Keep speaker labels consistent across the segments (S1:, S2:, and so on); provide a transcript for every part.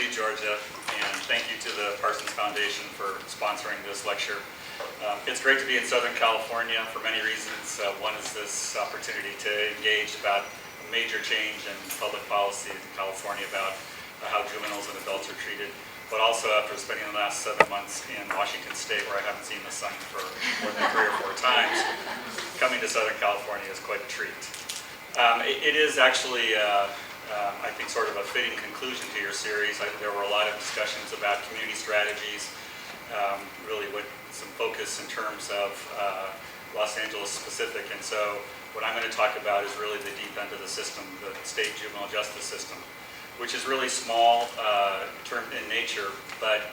S1: you, Georgia, and thank you to the Parsons Foundation for sponsoring this lecture. It's great to be in Southern California for many reasons. One is this opportunity to engage about a major change in public policy in California about how juveniles and adults are treated, but also after spending the last 7 months in Washington State, where I haven't seen the sun for more than 3 or 4 times, coming to Southern California is quite a treat. It is actually I think sort of a fitting conclusion to your series. There were a lot of discussions about community strategies, really with some focus in terms of Los Angeles specific. And so what I'm going to talk about is really the deep end of the system, the state juvenile justice system, which is really small in nature, but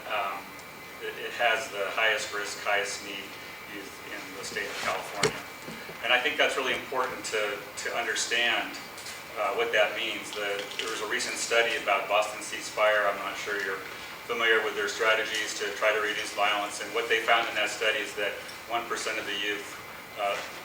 S1: it has the highest risk, highest need youth in the state of California. And I think that's really important to understand what that means. There was a recent study about Boston Ceasefire. I'm not sure you're familiar with their strategies to try to reduce violence. And what they found in that study is that 1% of the youth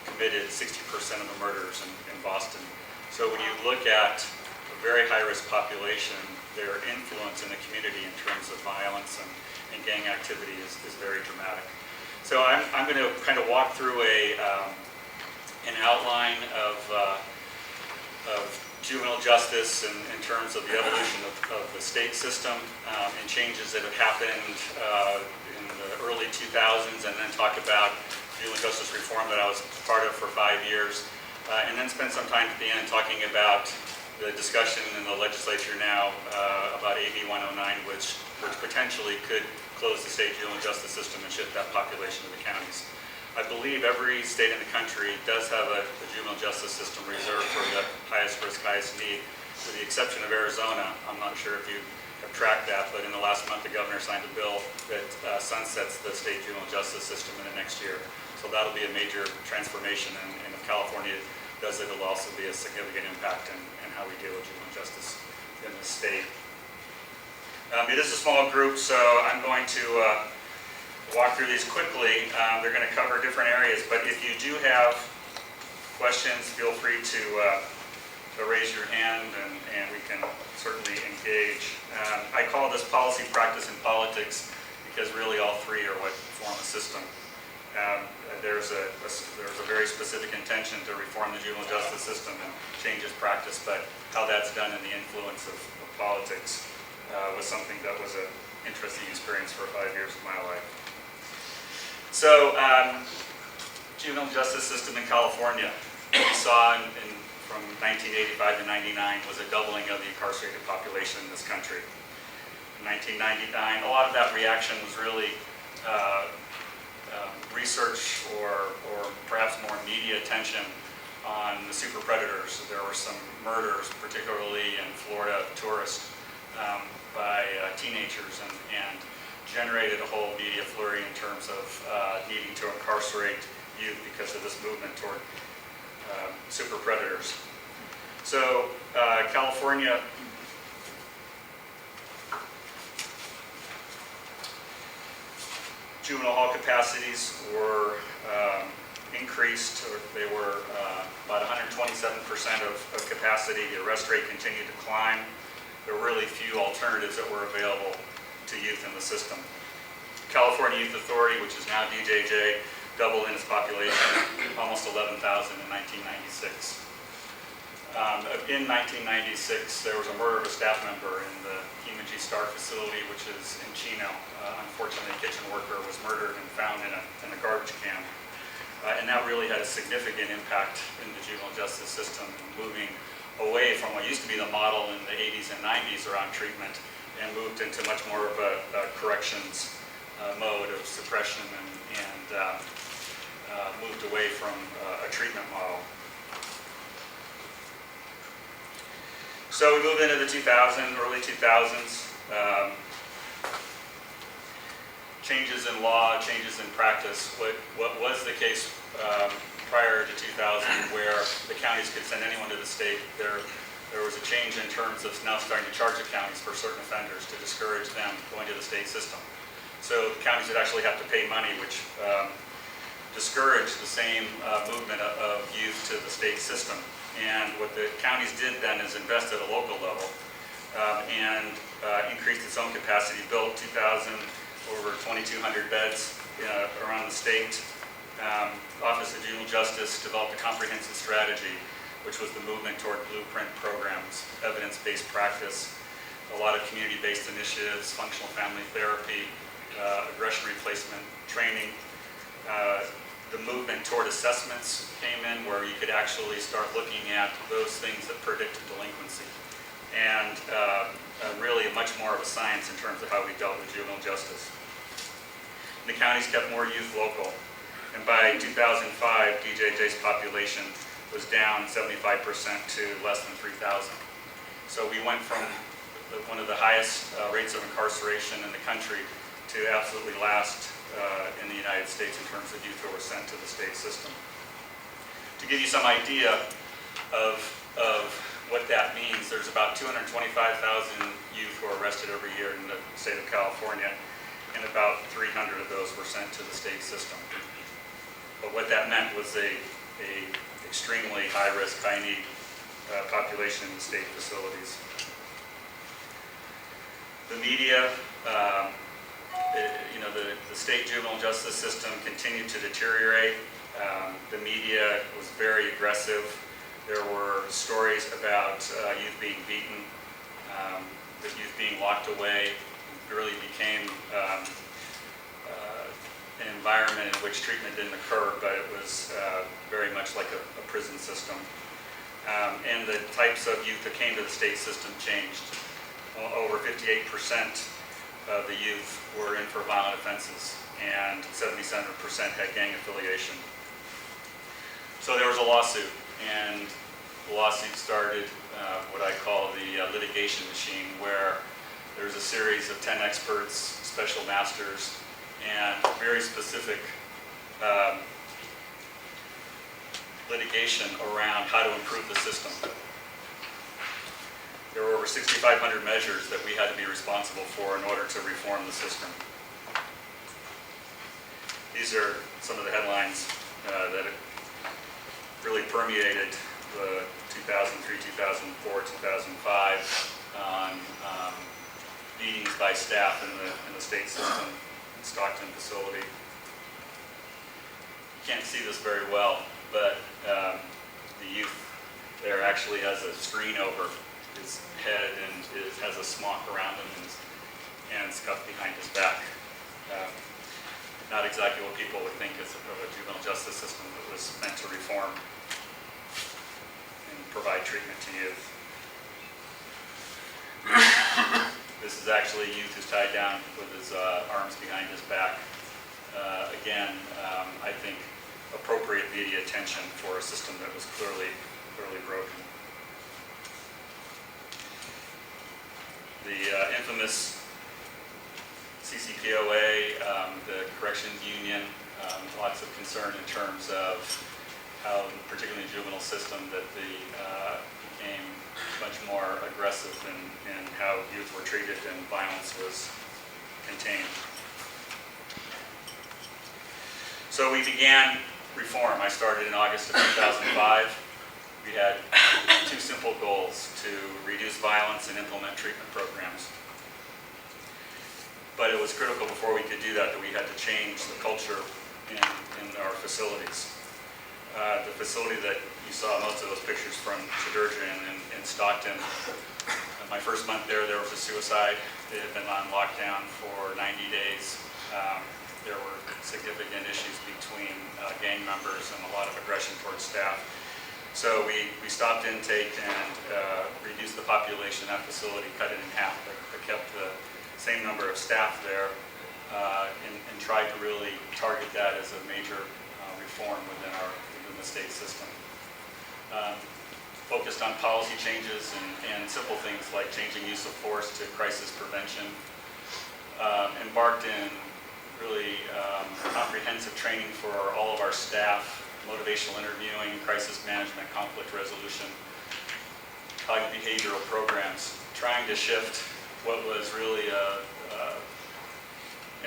S1: committed 60% of the murders in Boston. So when you look at a very high-risk population, their influence in the community in terms of violence and gang activity is very dramatic. So I'm going to kind of walk through an outline of juvenile justice in terms of the evolution of the state system and changes that have happened in the early 2000s, and then talk about juvenile justice reform that I was part of for 5 years, and then spend some time at the end talking about the discussion in the legislature now about AB 109, which potentially could close the state juvenile justice system and shift that population to the counties. I believe every state in the country does have a juvenile justice system reserved for the highest risk, highest need, with the exception of Arizona. I'm not sure if you have tracked that, but in the last month the governor signed a bill that sunsets the state juvenile justice system in the next year. So that'll be a major transformation, and if California does it, it'll also be a significant impact in how we deal with juvenile justice in the state. It is a small group, so I'm going to walk through these quickly. They're going to cover different areas, but if you do have questions, feel free to raise your hand, and we can certainly engage. I call this policy, practice, and politics because really all three are what form a system. There's a very specific intention to reform the juvenile justice system and change its practice, but how that's done in the influence of politics was something that was an interesting experience for 5 years of my life. So, juvenile justice system in California, we saw from 1985 to 99 was a doubling of the incarcerated population in this country. In 1999, a lot of that reaction was really research or perhaps more media attention on the super predators. There were some murders, particularly in Florida, tourists, by teenagers, and generated a whole media flurry in terms of needing to incarcerate youth because of this movement toward super predators. So California juvenile hall capacities were increased, or they were about 127% of capacity. The arrest rate continued to climb. There were really few alternatives that were available to youth in the system. California Youth Authority, which is now DJJ, doubled in its population, almost 11,000 in 1996. In 1996, there was a murder of a staff member in the G Star facility, which is in Chino. Unfortunately, a kitchen worker was murdered and found in a garbage can. And that really had a significant impact in the juvenile justice system, moving away from what used to be the model in the 80s and 90s around treatment, and moved into much more of a corrections mode of suppression, and moved away from a treatment model. So we moved into the early 2000s. Changes in law, changes in practice. What was the case prior to 2000, where the counties could send anyone to the state? There was a change in terms of now starting to charge the counties for certain offenders to discourage them going to the state system. So the counties would actually have to pay money, which discouraged the same movement of youth to the state system. And what the counties did then is invest at a local level and increased its own capacity, built 2,000, over 2,200 beds around the state. Office of Juvenile Justice developed a comprehensive strategy, which was the movement toward blueprint programs, evidence-based practice, a lot of community-based initiatives, functional family therapy, aggression replacement training. The movement toward assessments came in, where you could actually start looking at those things that predicted delinquency, and really much more of a science in terms of how we dealt with juvenile justice. And the counties kept more youth local, and by 2005, DJJ's population was down 75% to less than 3,000. So we went from one of the highest rates of incarceration in the country to absolutely last in the United States in terms of youth who were sent to the state system. To give you some idea of what that means, there's about 225,000 youth who are arrested every year in the state of California, and about 300 of those were sent to the state system. But what that meant was a extremely high-risk, high-need population in the state facilities. The media, the state juvenile justice system continued to deteriorate. The media was very aggressive. There were stories about youth being beaten, the youth being locked away. It really became an environment in which treatment didn't occur, but it was very much like a prison system. And the types of youth that came to the state system changed. Over 58% of the youth were in for violent offenses, and 77% had gang affiliation. So there was a lawsuit, and the lawsuit started what I call the litigation machine, where there's a series of 10 experts, special masters, and very specific litigation around how to improve the system. There were over 6,500 measures that we had to be responsible for in order to reform the system. These are some of the headlines that really permeated the 2003, 2004, 2005 on meetings by staff in the state system, Stockton facility. You can't see this very well, but the youth there actually has a screen over his head and has a smock around him, and his hands cuffed behind his back. Not exactly what people would think of a juvenile justice system that was meant to reform and provide treatment to youth. This is actually a youth who's tied down with his arms behind his back. Again, I think appropriate media attention for a system that was clearly broken. The infamous CCPOA, the Corrections Union, lots of concern in terms of how, particularly in the juvenile system, that became much more aggressive in how youth were treated and violence was contained. So we began reform. I started in August of 2005. We had two simple goals: to reduce violence and implement treatment programs. But it was critical before we could do that we had to change the culture in our facilities. The facility that you saw most of those pictures from Chidurja in Stockton, my first month there was a suicide. They had been on lockdown for 90 days. There were significant issues between gang members and a lot of aggression towards staff. So we stopped intake and reduced the population of that facility, cut it in half, but kept the same number of staff there, and tried to really target that as a major reform within the state system. Focused on policy changes and simple things like changing use of force to crisis prevention. Embarked in really comprehensive training for all of our staff: motivational interviewing, crisis management, conflict resolution, cognitive behavioral programs, trying to shift what was really a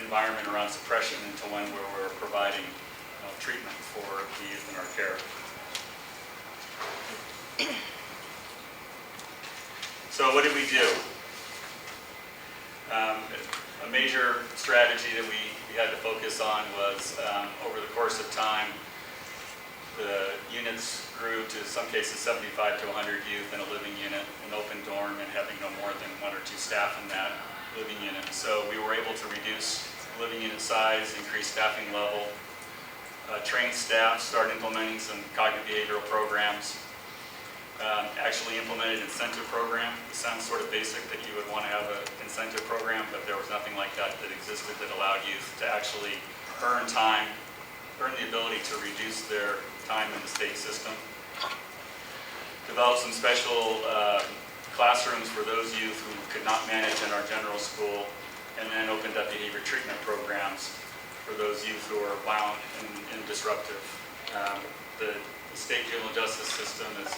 S1: environment around suppression into one where we're providing treatment for the youth in our care. So what did we do? A major strategy that we had to focus on was over the course of time, the units grew to some cases 75 to 100 youth in a living unit, an open dorm, and having no more than 1 or 2 staff in that living unit. So we were able to reduce living unit size, increase staffing level, train staff, start implementing some cognitive behavioral programs, actually implemented an incentive program. It sounds sort of basic that you would want to have an incentive program, but there was nothing like that that existed that allowed youth to actually earn time, earn the ability to reduce their time in the state system. Developed some special classrooms for those youth who could not manage in our general school, and then opened up behavior treatment programs for those youth who are violent and disruptive. The state juvenile justice system is,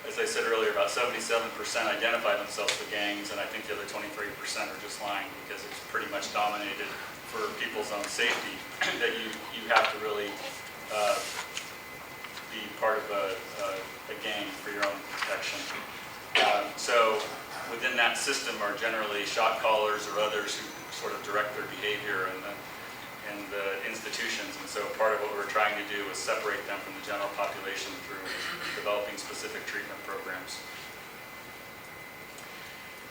S1: as I said earlier, about 77% identify themselves with gangs, and I think the other 23% are just lying, because it's pretty much dominated for people's own safety that you have to really be part of a gang for your own protection. So within that system are generally shot callers or others who sort of direct their behavior in the institutions, and so part of what we're trying to do is separate them from the general population through developing specific treatment programs.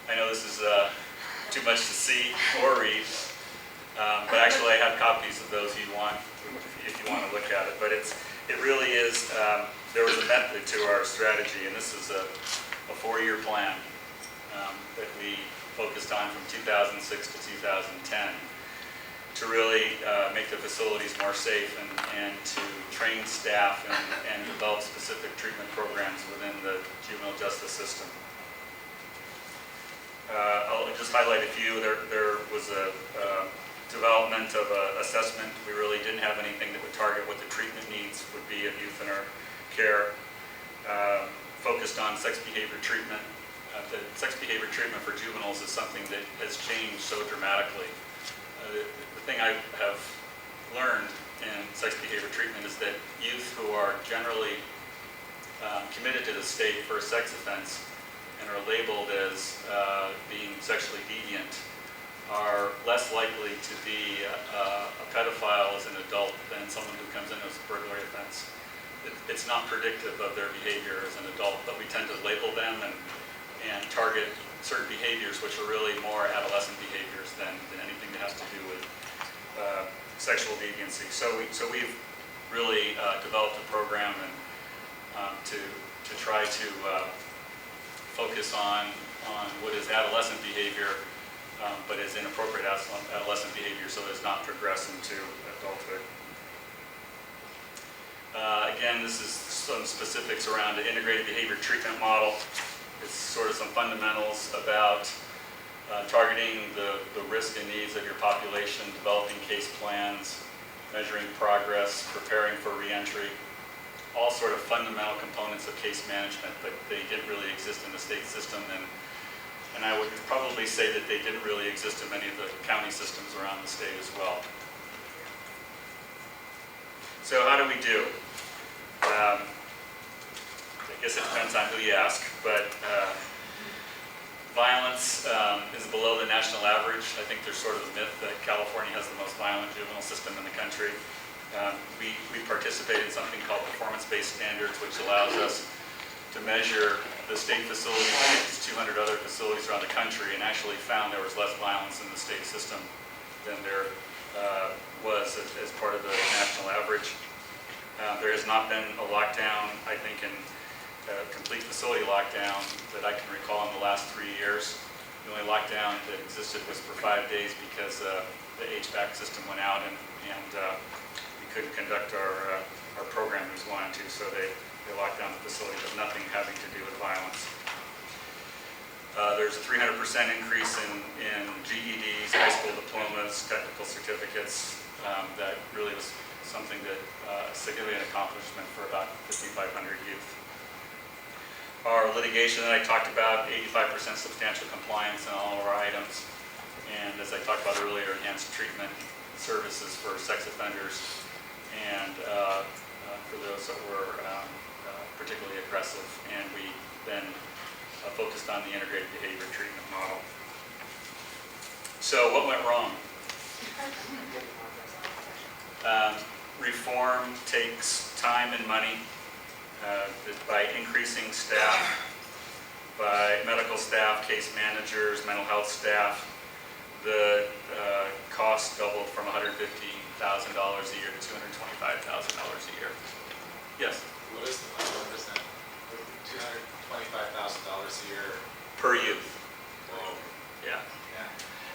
S1: I know this is too much to see or read, but actually I have copies of those if you want to look at it. But it really is, there was a method to our strategy, and this is a 4-year plan that we focused on from 2006 to 2010 to really make the facilities more safe and to train staff and develop specific treatment programs within the juvenile justice system. I'll just highlight a few. There was a development of an assessment. We really didn't have anything that would target what the treatment needs would be of youth in our care. Focused on sex behavior treatment. The sex behavior treatment for juveniles is something that has changed so dramatically. The thing I have learned in sex behavior treatment is that youth who are generally committed to the state for a sex offense and are labeled as being sexually deviant are less likely to be a pedophile as an adult than someone who comes in as a burglary offense. It's not predictive of their behavior as an adult, but we tend to label them and target certain behaviors which are really more adolescent behaviors than anything that has to do with sexual deviancy. So we've really developed a program to try to focus on what is adolescent behavior, but is inappropriate adolescent behavior, so that it's not progress into adulthood. Again, this is some specifics around the integrated behavior treatment model. It's sort of some fundamentals about targeting the risk and needs of your population, developing case plans, measuring progress, preparing for reentry, all sort of fundamental components of case management, but they didn't really exist in the state system, and I would probably say that they didn't really exist in many of the county systems around the state as well. So how do we do? I guess it depends on who you ask, but violence is below the national average. I think there's sort of a myth that California has the most violent juvenile system in the country. We participate in something called performance-based standards, which allows us to measure the state facilities against 200 other facilities around the country, and actually found there was less violence in the state system than there was as part of the national average. There has not been a lockdown, I think, in complete facility lockdown that I can recall in the last 3 years. The only lockdown that existed was for 5 days because the HVAC system went out and we couldn't conduct our program as we wanted to, so they locked down the facility, but nothing having to do with violence. There's a 300% increase in GEDs, high school diplomas, technical certificates. That really was something that a significant accomplishment for about 5,500 youth. Our litigation that I talked about, 85% substantial compliance in all of our items. And as I talked about earlier, enhanced treatment services for sex offenders and for those that were particularly aggressive. And we then focused on the integrated behavior treatment model. So what went wrong? Reform takes time and money by increasing staff, by medical staff, case managers, mental health staff. The cost doubled from $150,000 a year to $225,000 a year. Yes?
S2: What is the number? What is that? $225,000 a year
S1: Per youth.
S2: Whoa.
S1: Yeah.
S2: Yeah.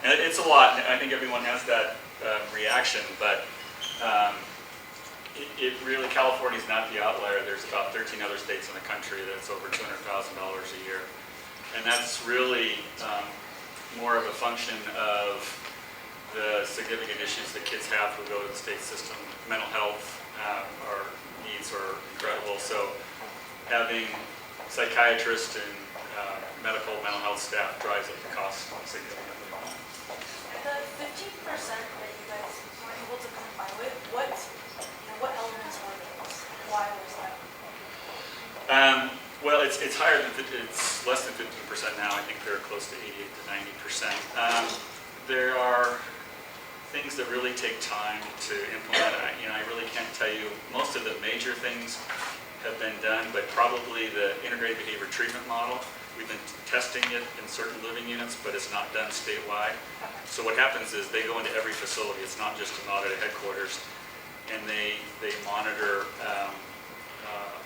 S1: And it's a lot. I think everyone has that reaction, but it really, California is not the outlier. There's about 13 other states in the country that's over $200,000 a year. And that's really more of a function of the significant issues that kids have who go to the state system. Mental health, our needs are incredible. So having psychiatrists and mental health staff drives up the cost significantly.
S3: The 15% that you guys were able to comply with, what elements were those? Why was that?
S1: Well, it's higher than it's less than 15% now. I think they're close to 88 to 90%. There are things that really take time to implement. I really can't tell you. Most of the major things have been done, but probably the integrated behavior treatment model. We've been testing it in certain living units, but it's not done statewide. So what happens is they go into every facility. It's not just an audit at headquarters, and they monitor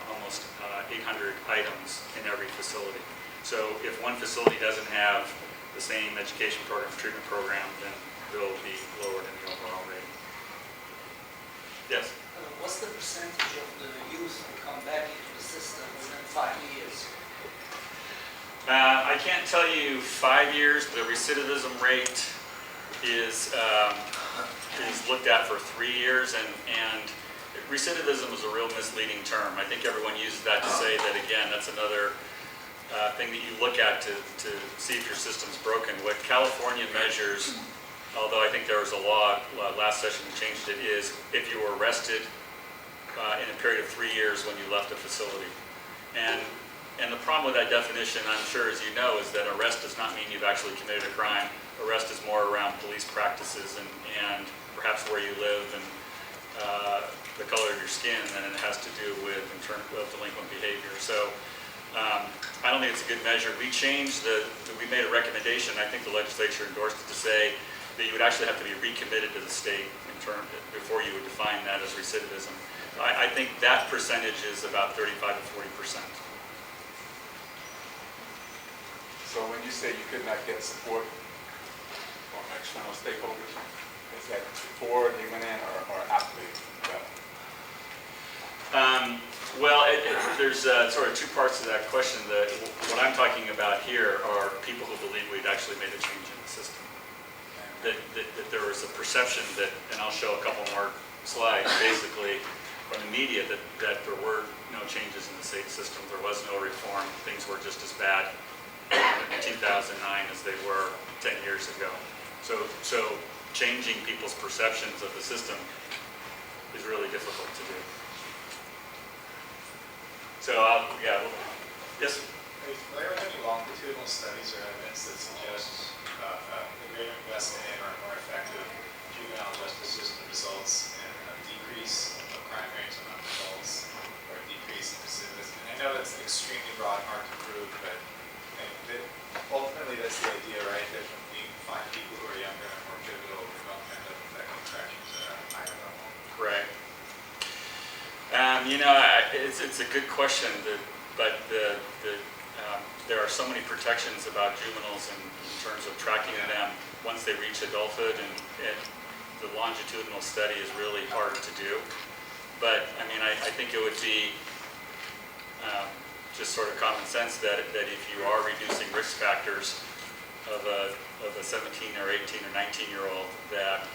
S1: almost 800 items in every facility. So if one facility doesn't have the same education program, treatment program, then they'll be lowered in the overall rate. Yes?
S4: What's the percentage of the youth who come back into the system within 5 years?
S1: I can't tell you 5 years. The recidivism rate is looked at for 3 years, and recidivism is a real misleading term. I think everyone uses that to say that, again, that's another thing that you look at to see if your system's broken. What California measures, although I think there was a law last session that changed it, is if you were arrested in a period of 3 years when you left a facility. And the problem with that definition, I'm sure as you know, is that arrest does not mean you've actually committed a crime. Arrest is more around police practices and perhaps where you live and the color of your skin than it has to do with in terms of delinquent behavior. So I don't think it's a good measure. We changed we made a recommendation, I think the legislature endorsed it, to say that you would actually have to be recommitted to the state in terms before you would define that as recidivism. I think that percentage is about 35 to 40%.
S5: So when you say you could not get support from external stakeholders, is that before they went in or after they left?
S1: Well, there's sort of two parts to that question. What I'm talking about here are people who believe we'd actually made a change in the system. That there was a perception that, and I'll show a couple more slides, basically from the media, that there were no changes in the state system. There was no reform. Things were just as bad in 2009 as they were 10 years ago. So changing people's perceptions of the system is really difficult to do. So, yes?
S2: Are there any longitudinal studies or evidence that suggest a greater investment in or more effective juvenile justice system results in a decrease of crime rates among adults or a decrease in recidivism? And I know that's an extremely broad mark to prove, but ultimately that's the idea, right? That when we find people who are younger and more pivotal, we don't end up affecting corrections at a higher level.
S1: Right. It's a good question, but there are so many protections about juveniles in terms of tracking them once they reach adulthood, and the longitudinal study is really hard to do. But I think it would be just sort of common sense that if you are reducing risk factors of a 17 or 18 or 19-year-old, that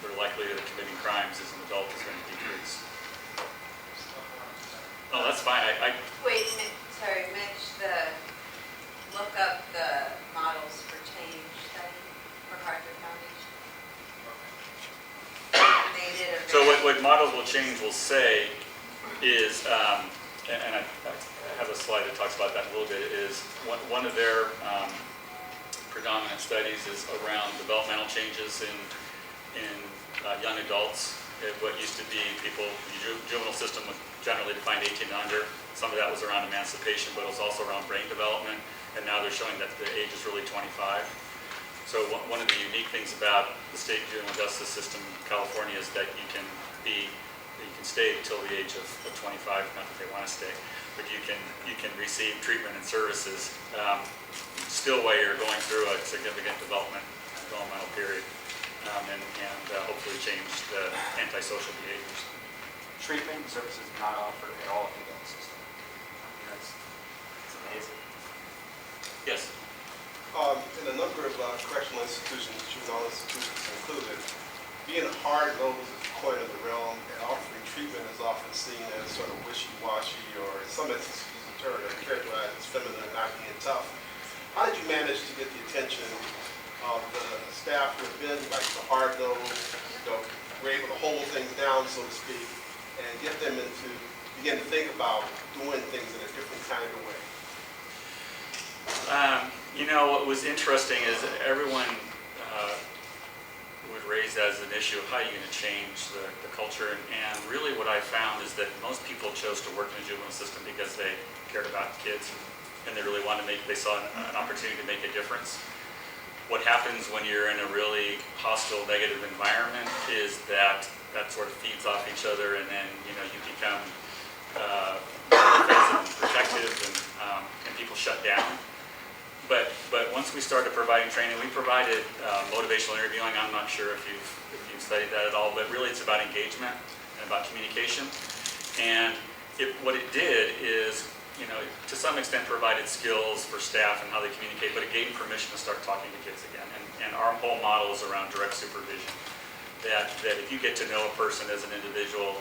S1: their likelihood of committing crimes as an adult is going to decrease. Oh, that's fine.
S6: Wait, sorry, Mitch, look up the models for change study for Hartford Foundation. They did a
S1: So what models will change will say is, and I have a slide that talks about that a little bit, is one of their predominant studies is around developmental changes in young adults. What used to be people, the juvenile system was generally defined 18 and under. Some of that was around emancipation, but it was also around brain development. And now they're showing that the age is really 25. So one of the unique things about the state juvenile justice system in California is that you can stay until the age of 25, not that they want to stay, but you can receive treatment and services still while you're going through a significant developmental period, and hopefully change the antisocial behaviors.
S7: Treatment and services not offered at all in the adult system. That's amazing.
S1: Yes.
S8: In a number of correctional institutions, juvenile institutions included, being hard-nosed is the coin of the realm, and offering treatment is often seen as sort of wishy-washy, or in some instances characterized as feminine and not being tough. How did you manage to get the attention of the staff who have been like the hard-nosed, were able to hold things down, so to speak, and get them to begin to think about doing things in a different kind of way?
S1: What was interesting is that everyone would raise that as an issue of how you're going to change the culture. And really what I found is that most people chose to work in the juvenile system because they cared about kids and they really wanted to they saw an opportunity to make a difference. What happens when you're in a really hostile, negative environment is that sort of feeds off each other, and then you become defensive and protective, and people shut down. But once we started providing training, we provided motivational interviewing. I'm not sure if you've studied that at all, but really it's about engagement and about communication. And what it did is, to some extent provided skills for staff and how they communicate, but it gave them permission to start talking to kids again. And our whole model is around direct supervision. That if you get to know a person as an individual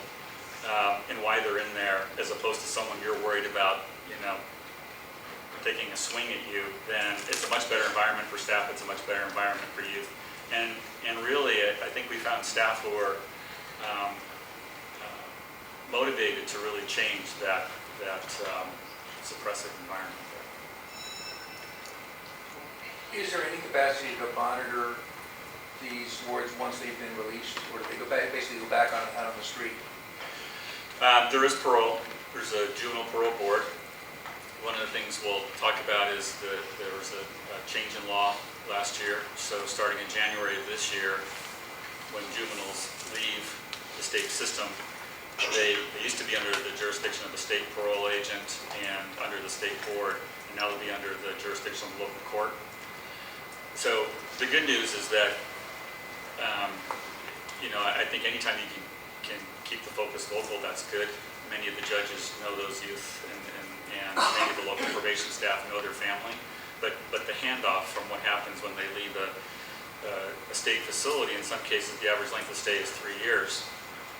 S1: and why they're in there, as opposed to someone you're worried about, taking a swing at you, then it's a much better environment for staff, it's a much better environment for youth. And really, I think we found staff who were motivated to really change that suppressive environment.
S9: Is there any capacity to monitor these wards once they've been released, or do they basically go back out on the street?
S1: There is parole. There's a juvenile parole board. One of the things we'll talk about is that there was a change in law last year. So starting in January of this year, when juveniles leave the state system, they used to be under the jurisdiction of the state parole agent and under the state board, and now they'll be under the jurisdiction of the local court. So the good news is that, I think anytime you can keep the focus local, that's good. Many of the judges know those youth, and many of the local probation staff know their family. But the handoff from what happens when they leave a state facility, in some cases the average length of stay is 3 years,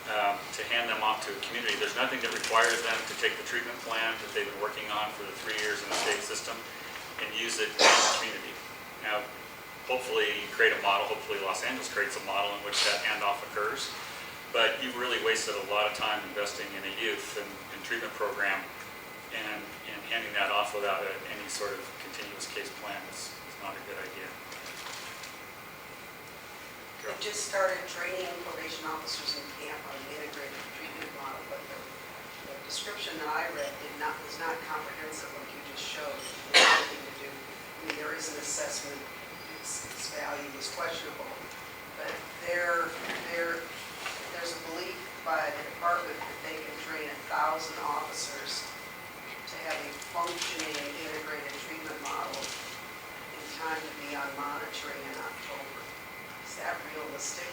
S1: to hand them off to a community, there's nothing that requires them to take the treatment plan that they've been working on for the 3 years in the state system and use it in the community. Now, hopefully you create a model, hopefully Los Angeles creates a model in which that handoff occurs, but you've really wasted a lot of time investing in a youth and treatment program, and handing that off without any sort of continuous case plan is not a good idea.
S10: They just started training probation officers in camp on the integrated treatment model, but the description that I read was not comprehensive like you just showed. It had nothing to do. There is an assessment, its value is questionable, but there's a belief by the department that they can train 1,000 officers to have a functioning integrated treatment model in time to be on monitoring in October. Is that realistic?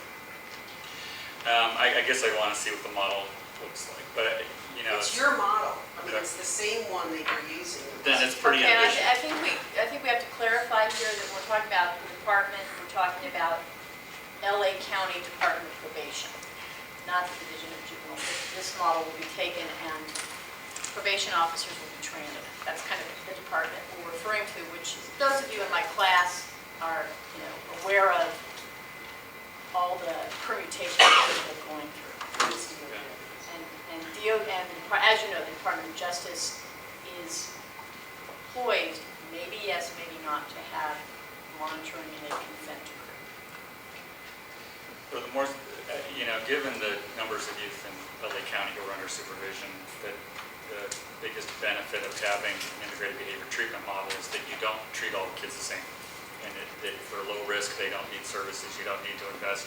S1: I guess I want to see what the model looks like, but
S10: It's your model. I mean, it's the same one that you're using.
S1: then it's pretty
S11: Okay,
S1: ambitious.
S11: I think we have to clarify here that we're talking about the department, we're talking about LA County Department of Probation, not the Division of Juvenile. This model will be taken and probation officers will be trained in it. That's kind of the department we're referring to, which those of you in my class are, aware of all the permutations that we're going through. And as you know, the Department of Justice is poised, maybe yes, maybe not, to have monitoring
S1: given the numbers of youth in LA County who are under supervision, that the biggest benefit of having an integrated behavior treatment model is that you don't treat all the kids the same. And that for low risk, they don't need services, you don't need to invest.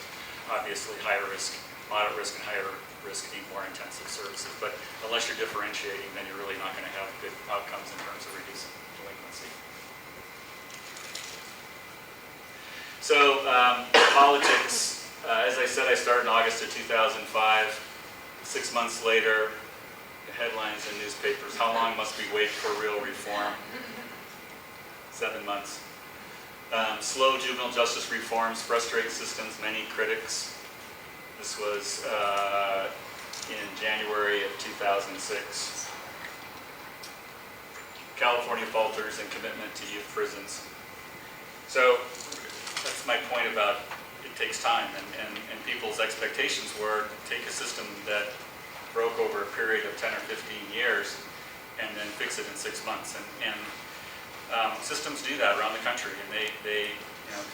S1: Obviously, higher risk, moderate risk, and higher risk need more intensive services. But unless you're differentiating, then you're really not going to have good outcomes in terms of reducing delinquency. So, politics. As I said, I started in August of 2005. 6 months later, the headlines in newspapers, how long must we wait for real reform? 7 months. Slow juvenile justice reforms frustrate systems, many critics. This was in January of 2006. California falters in commitment to youth prisons. So that's my point about it takes time, and people's expectations were take a system that broke over a period of 10 or 15 years and then fix it in 6 months. And systems do that around the country, and they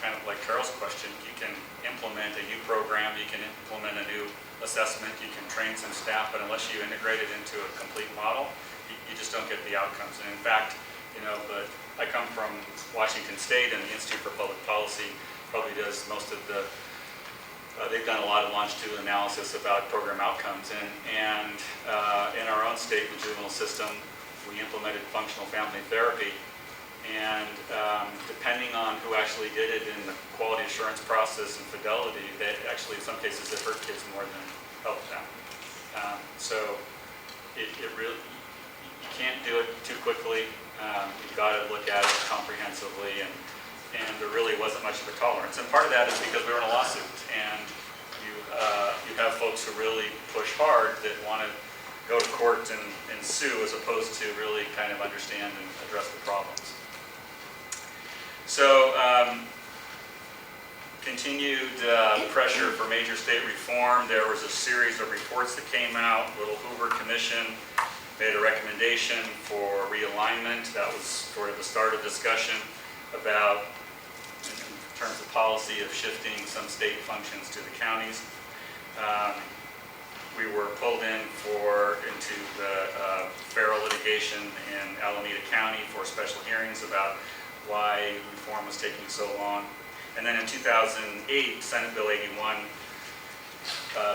S1: kind of like Carol's question, you can implement a new program, you can implement a new assessment, you can train some staff, but unless you integrate it into a complete model, you just don't get the outcomes. And in fact, but I come from Washington State, and the Institute for Public Policy probably does most of the, they've done a lot of longitudinal analysis about program outcomes. And in our own state, the juvenile system, we implemented functional family therapy. And depending on who actually did it in the quality assurance process and fidelity, that actually in some cases it hurt kids more than helped them. So it really, you can't do it too quickly. You've got to look at it comprehensively, and there really wasn't much of a tolerance. And part of that is because we were in a lawsuit, and you have folks who really push hard that want to go to court and sue as opposed to really kind of understand and address the problems. So continued pressure for major state reform. There was a series of reports that came out. Little Hoover Commission made a recommendation for realignment. That was sort of the start of discussion about, in terms of policy, of shifting some state functions to the counties. We were pulled into the federal litigation in Alameda County for special hearings about why reform was taking so long. And then in 2008, Senate Bill 81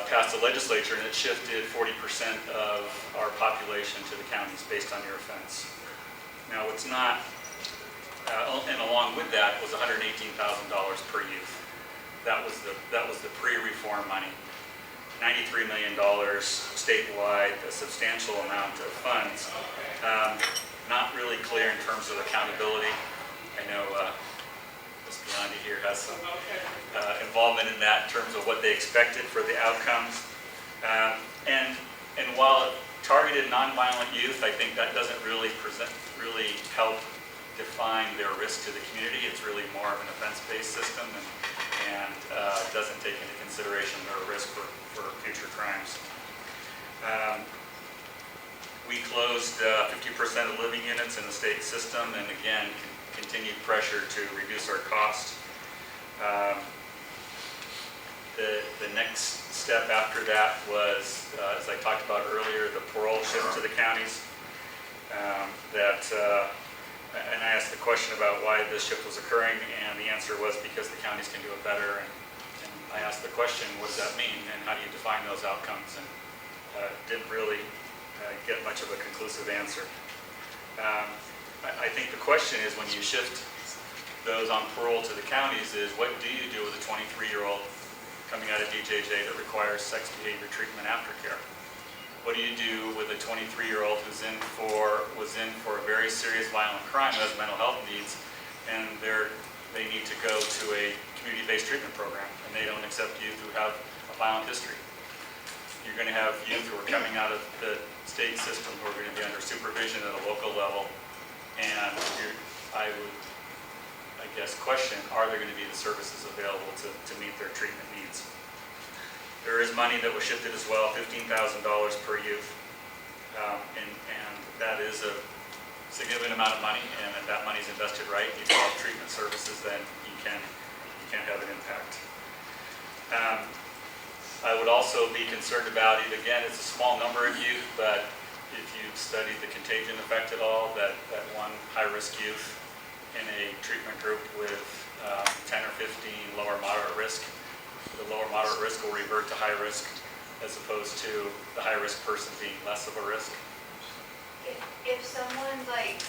S1: passed the legislature, and it shifted 40% of our population to the counties based on your offense. Now, it's not, and along with that was $118,000 per youth. That was the pre-reform money. $93 million statewide, a substantial amount of funds. Not really clear in terms of accountability. I know Ms. Biondi here has some involvement in that in terms of what they expected for the outcomes. And while it targeted nonviolent youth, I think that doesn't really help define their risk to the community. It's really more of an offense-based system, and doesn't take into consideration their risk for future crimes. We closed 50% of living units in the state system, and again, continued pressure to reduce our cost. The next step after that was, as I talked about earlier, the parole shift to the counties. And I asked the question about why this shift was occurring, and the answer was because the counties can do it better. And I asked the question, what does that mean, and how do you define those outcomes? And didn't really get much of a conclusive answer. I think the question is, when you shift those on parole to the counties, is what do you do with a 23-year-old coming out of DJJ that requires sex behavior treatment aftercare? What do you do with a 23-year-old who's was in for a very serious violent crime, who has mental health needs, and they need to go to a community-based treatment program, and they don't accept youth who have a violent history? You're going to have youth who are coming out of the state system who are going to be under supervision at a local level, and I would, I guess, question, are there going to be the services available to meet their treatment needs? There is money that was shifted as well, $15,000 per youth, and that is a significant amount of money, and if that money is invested right, you develop treatment services, then you can have an impact. I would also be concerned about it. Again, it's a small number of youth, but if you've studied the contagion effect at all, that one high-risk youth in a treatment group with 10 or 15 lower moderate risk, the lower moderate risk will revert to high risk as opposed to the high-risk person being less of a risk.
S6: If someone's like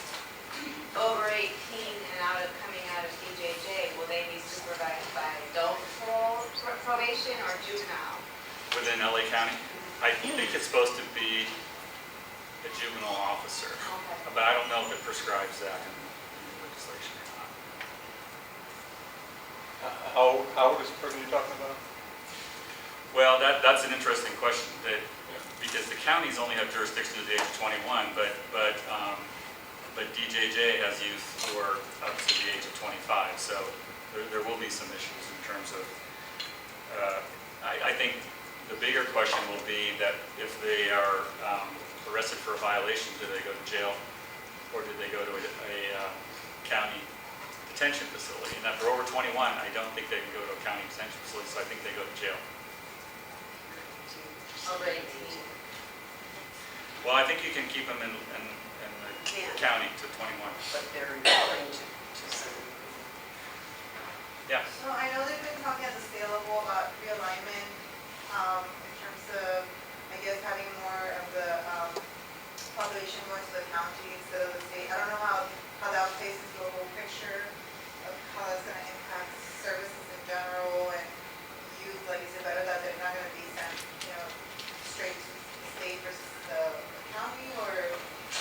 S6: over 18 and coming out of DJJ, will they be supervised by adult probation or juvenile?
S1: Within LA County, I think it's supposed to be a juvenile officer,
S6: Okay.
S1: but I don't know if it prescribes that in the legislation or not.
S5: How old is the person you're talking about?
S1: Well, that's an interesting question, because the counties only have jurisdiction to the age of 21, but DJJ has youth who are up to the age of 25, so there will be some issues in terms of, I think the bigger question will be that if they are arrested for a violation, do they go to jail, or do they go to a county detention facility? And if they're over 21, I don't think they can go to a county detention facility, so I think they go to jail.
S6: Over 18.
S1: Well, I think you can keep them in the county to 21.
S10: But they're willing to send them.
S1: Yeah.
S12: So I know they've been talking at the state level about realignment, in terms of, I guess, having more of the population going to the county instead of the state. I don't know how that plays into the whole picture of how that's going to impact services in general and youth. Like, is it better that they're not going to be sent, straight to the state versus the county, or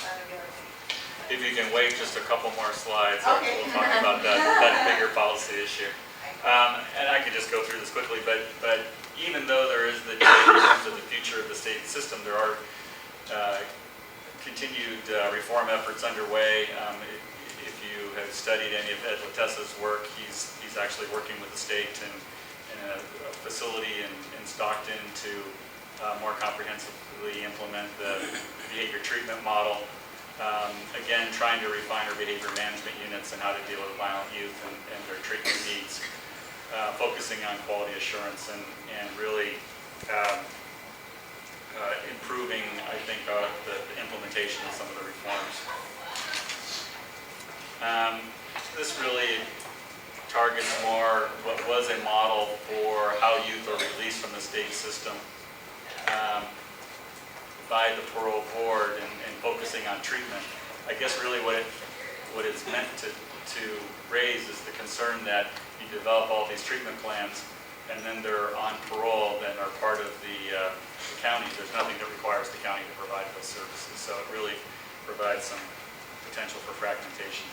S12: none of the other things?
S1: If you can wait just a couple more slides,
S12: Okay.
S1: we'll talk about that bigger policy issue. And I could just go through this quickly, but even though there is the debate in terms of the future of the state system, there are continued reform efforts underway. If you have studied any of Ed Latessa's work, he's actually working with the state in a facility in Stockton to more comprehensively implement the behavior treatment model. Again, trying to refine our behavior management units and how to deal with violent youth and their treatment needs, focusing on quality assurance and really improving, I think, the implementation of some of the reforms. This really targets more what was a model for how youth are released from the state system by the parole board and focusing on treatment. I guess really what it's meant to raise is the concern that you develop all these treatment plans and then they're on parole, then are part of the county. There's nothing that requires the county to provide those services. So it really provides some potential for fragmentation.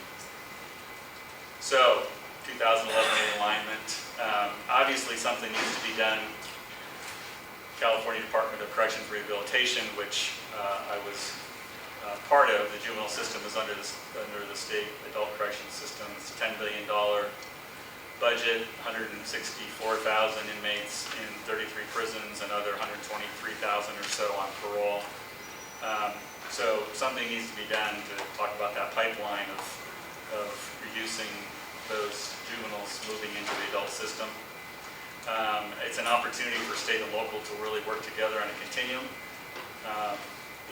S1: So 2011 realignment. Obviously something needs to be done. California Department of Corrections Rehabilitation, which I was part of, the juvenile system is under the state adult corrections system. It's a $10 billion budget, 164,000 inmates in 33 prisons, another 123,000 or so on parole. So something needs to be done to talk about that pipeline of reducing those juveniles moving into the adult system. It's an opportunity for state and local to really work together on a continuum.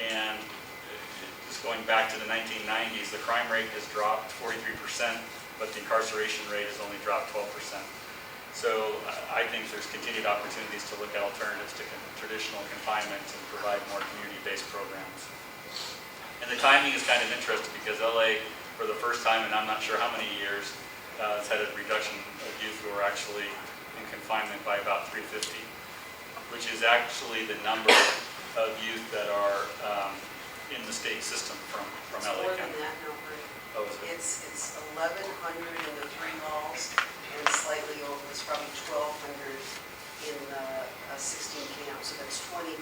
S1: And just going back to the 1990s, the crime rate has dropped 43%, but the incarceration rate has only dropped 12%. So I think there's continued opportunities to look at alternatives to traditional confinement and provide more community-based programs. And the timing is kind of interesting because LA, for the first time in I'm not sure how many years, has had a reduction of youth who are actually in confinement by about 350, which is actually the number of youth that are in the state system from LA
S10: More than
S1: County.
S10: that number.
S1: Oh, is it?
S10: It's 1,100 in the 3 malls, and slightly over, it's probably 1,200 in the 16 camps, so that's 2,300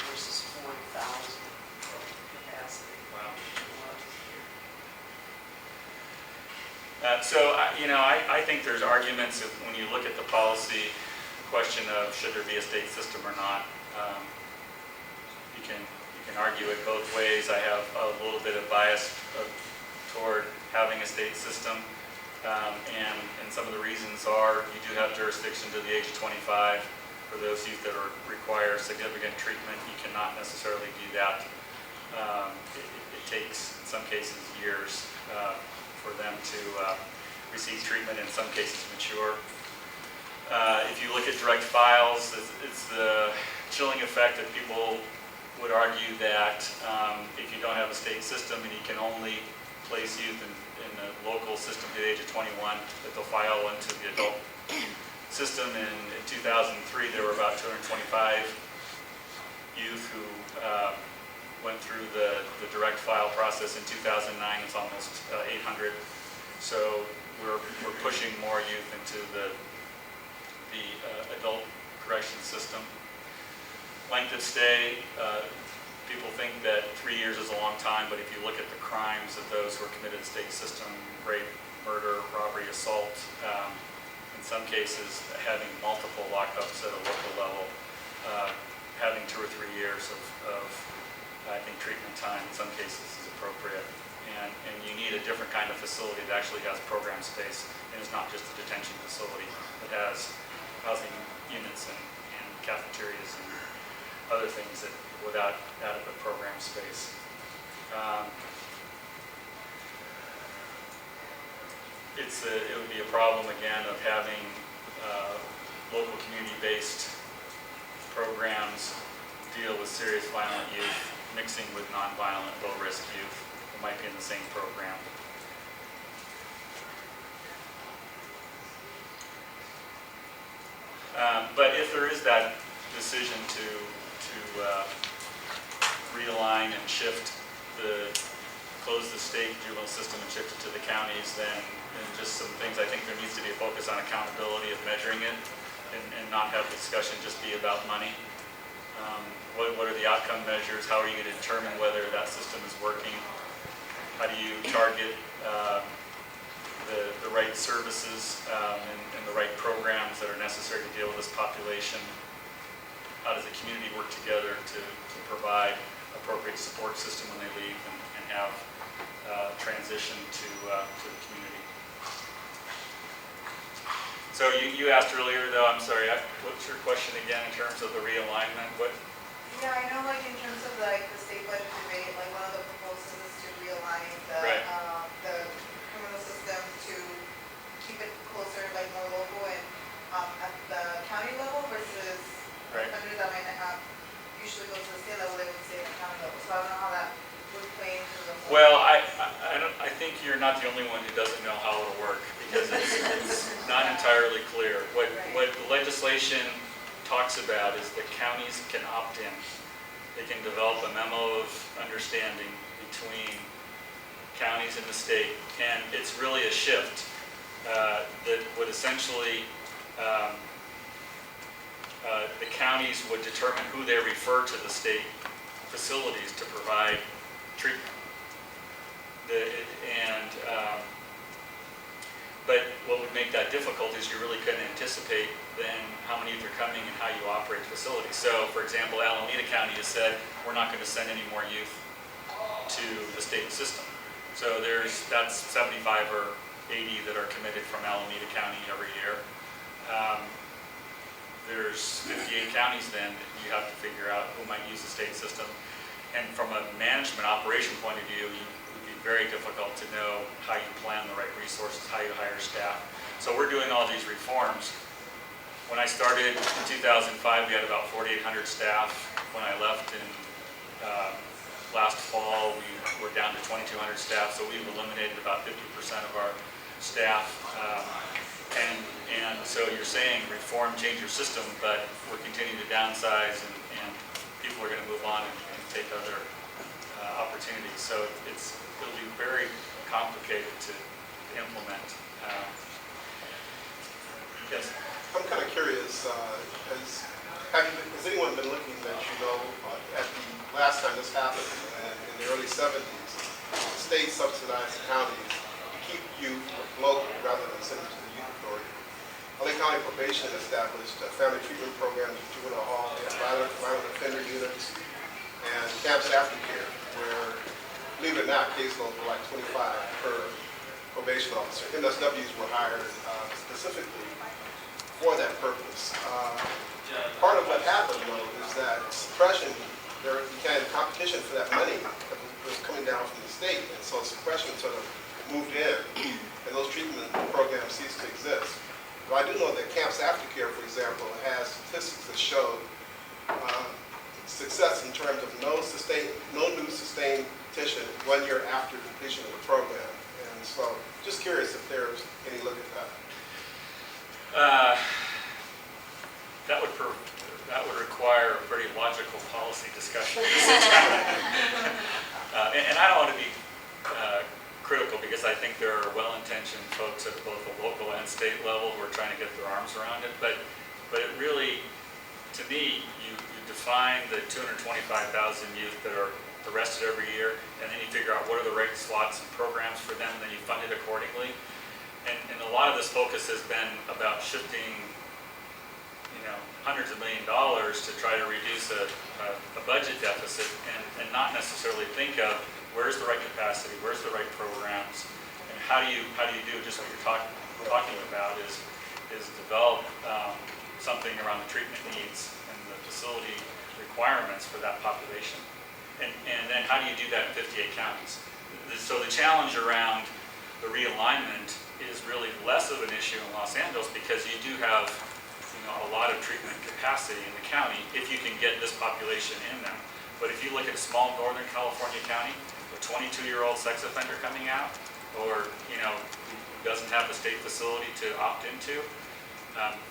S10: versus 4,000 capacity.
S1: Wow. I think there's arguments when you look at the policy question of should there be a state system or not. You can argue it both ways. I have a little bit of bias toward having a state system, and some of the reasons are you do have jurisdiction to the age of 25. for those youth that require significant treatment, you cannot necessarily do that. It takes, in some cases, years for them to receive treatment, in some cases mature. If you look at direct files, it's the chilling effect that people would argue that if you don't have a state system and you can only place youth in the local system to the age of 21, that they'll file into the adult system. In 2003, there were about 225 youth who went through the direct file process. In 2009, it's almost 800. So we're pushing more youth into the adult correction system. Length of stay, people think that 3 years is a long time, but if you look at the crimes of those who are committed to state system, rape, murder, robbery, assault, in some cases having multiple lockups at a local level, having 2 or 3 years of I think treatment time in some cases is appropriate. And you need a different kind of facility that actually has program space and is not just a detention facility that has housing units and cafeterias and other things that without adequate program space. It would be a problem again of having local community-based programs deal with serious violent youth, mixing with nonviolent, low-risk youth who might be in the same program. But if there is that decision to realign and close the state juvenile system and shift it to the counties, then just some things, I think there needs to be a focus on accountability of measuring it and not have the discussion just be about money. What are the outcome measures? How are you going to determine whether that system is working? How do you target the right services and the right programs that are necessary to deal with this population? How does the community work together to provide appropriate support system when they leave and have transition to the community? So you asked earlier, though, I'm sorry, what's your question again in terms of the realignment?
S12: Yeah, I know, like, in terms of, like, the state budget debate, like, one of the proposals is to realign the,
S1: Right.
S12: The criminal system to keep it closer, like, more local and at the county level versus
S1: Right.
S12: countries that might not usually go to the state level, they would say the county level. So I don't know how that would play into the whole.
S1: Well, I think you're not the only one who doesn't know how it'll work, because it's not entirely clear. What the legislation talks about is that counties can opt in. They can develop a memo of understanding between counties and the state, and it's really a shift that would essentially, the counties would determine who they refer to the state facilities to provide treatment. But what would make that difficult is you really couldn't anticipate then how many youth are coming and how you operate the facility. So, for example, Alameda County has said, we're not going to send any more youth to the state system. So that's 75 or 80 that are committed from Alameda County every year. There's 58 counties then that you have to figure out who might use the state system. And from a management operation point of view, it would be very difficult to know how you plan the right resources, how you hire staff. So we're doing all these reforms. When I started in 2005, we had about 4,800 staff. When I left in last fall, we were down to 2,200 staff, so we've eliminated about 50% of our staff. And so you're saying reform, change your system, but we're continuing to downsize and people are going to move on and take other opportunities. So it'll be very complicated to implement. Yes?
S8: I'm kind of curious, has anyone been looking at, at the last time this happened, in the early 70s, the state subsidized counties to keep youth local rather than send them to the youth authority. LA County Probation established family treatment programs, juvenile hall, violent offender units, and camps aftercare, where, believe it or not, caseloads were like 25 per probation officer. MSWs were hired specifically for that purpose. part of what happened though is that suppression, there became competition for that money that was coming down from the state, and so suppression sort of moved in, and those treatment programs ceased to exist. But I do know that Camps Aftercare, for example, has statistics that show success in terms of no new sustained petition 1 year after completion of the program. And so, just curious if there's any look at that.
S1: That would require a pretty logical policy discussion. And I don't want to be critical, because I think there are well-intentioned folks at both the local and state level who are trying to get their arms around it. But it really, to me, you define the 225,000 youth that are arrested every year, and then you figure out what are the right slots and programs for them, and then you fund it accordingly. And a lot of this focus has been about shifting, hundreds of $1 millions to try to reduce a budget deficit, and not necessarily think of where's the right capacity, where's the right programs, and how do you do just what you're talking about is develop something around the treatment needs and the facility requirements for that population, and then how do you do that in 58 counties? So the challenge around the realignment is really less of an issue in Los Angeles, because you do have a lot of treatment capacity in the county if you can get this population in them. But if you look at a small Northern California county, a 22-year-old sex offender coming out, or who doesn't have the state facility to opt into,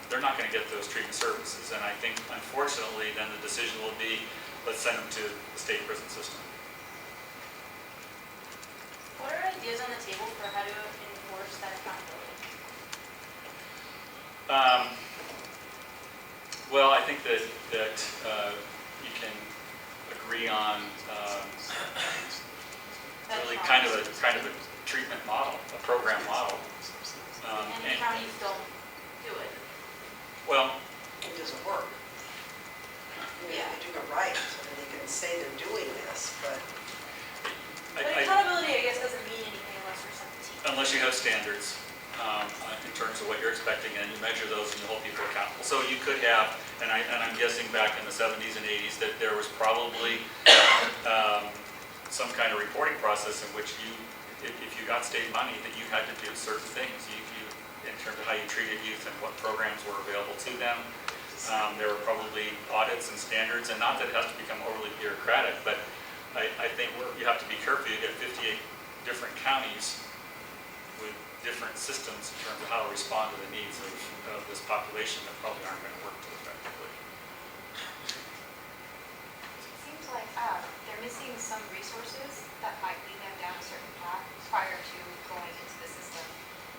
S1: they're not going to get those treatment services. And I think, unfortunately, then the decision will be, let's send them to the state prison system.
S3: What are ideas on the table for how to enforce that accountability?
S1: Well, I think that you can agree on really kind of a treatment model, a program model.
S3: And counties don't do it.
S1: Well,
S10: It doesn't work.
S3: Yeah.
S10: They're doing it right, and they can say they're doing this, but
S3: But accountability, I guess, doesn't mean anything unless there's some teeth.
S1: unless you have standards in terms of what you're expecting, and you measure those and you hold people accountable. So you could have, and I'm guessing back in the 70s and 80s, that there was probably some kind of reporting process in which if you got state money, that you had to do certain things. In terms of how you treated youth and what programs were available to them. There were probably audits and standards, and not that it has to become overly bureaucratic, but I think you have to be careful. You get 58 different counties with different systems in terms of how to respond to the needs of this population that probably aren't going to work too effectively.
S6: It seems like they're missing some resources that might lead them down a certain path prior to going into the system.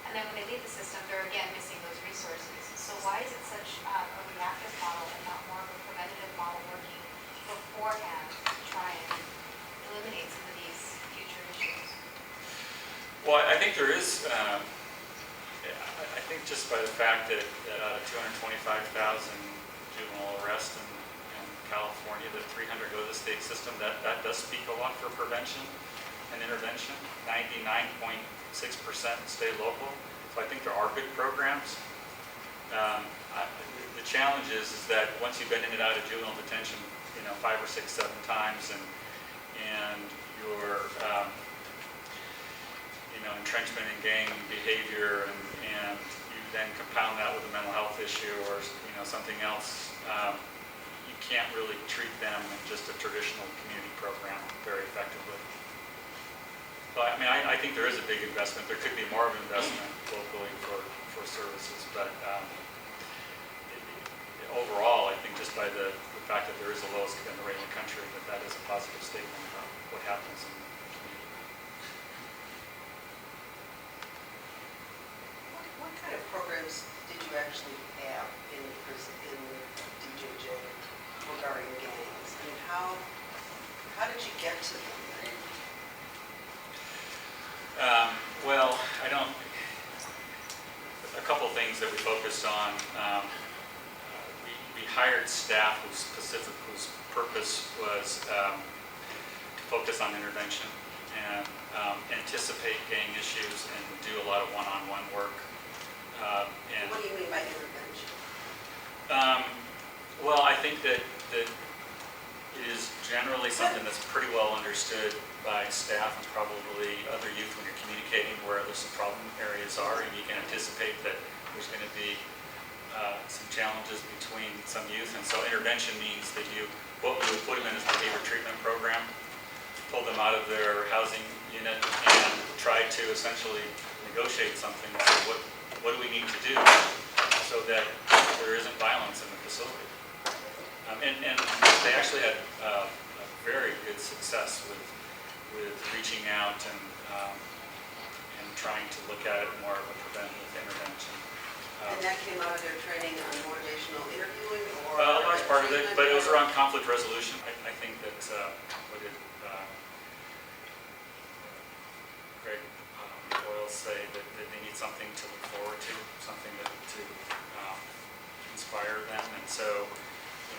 S6: And then when they leave the system, they're again missing those resources. So why is it such a reactive model and not more of a preventative model working beforehand to try and eliminate some of these future issues?
S1: Well, I think there is, I think just by the fact that out of 225,000 juvenile arrests in California, that 300 go to the state system, that does speak a lot for prevention and intervention. 99.6% stay local. So I think there are good programs. The challenge is that once you've been in and out of juvenile detention, 5 or 6, 7 times, and you're entrenchment in gang behavior, and you then compound that with a mental health issue or something else, you can't really treat them in just a traditional community program very effectively. So I think there is a big investment. There could be more of an investment locally for services, but overall, I think just by the fact that there is the lowest gun rate in the country, that is a positive statement about what happens in the community.
S10: what kind of programs did you actually have in the DJJ regarding gangs? I mean, how did you get to them?
S1: Well, a couple things that we focused on. We hired staff whose purpose was to focus on intervention and anticipate gang issues and do a lot of one-on-one work.
S10: What do you mean by intervention?
S1: understood by staff and probably other youth when you're communicating where there's some problem areas are, and you can anticipate that there's going to be some challenges between some youth. And so intervention means that what we would put them in is a behavior treatment program, pull them out of their housing unit and try to essentially negotiate something. So what do we need to do so that there isn't violence in the facility? And they actually had a very good success with reaching out and trying to look at it more of a preventative intervention.
S10: And that came out of their training on motivational interviewing or?
S1: A large part of it, but it was around conflict resolution. I think that what did Greg Boyle say, that they need something to look forward to, something to inspire them. And so,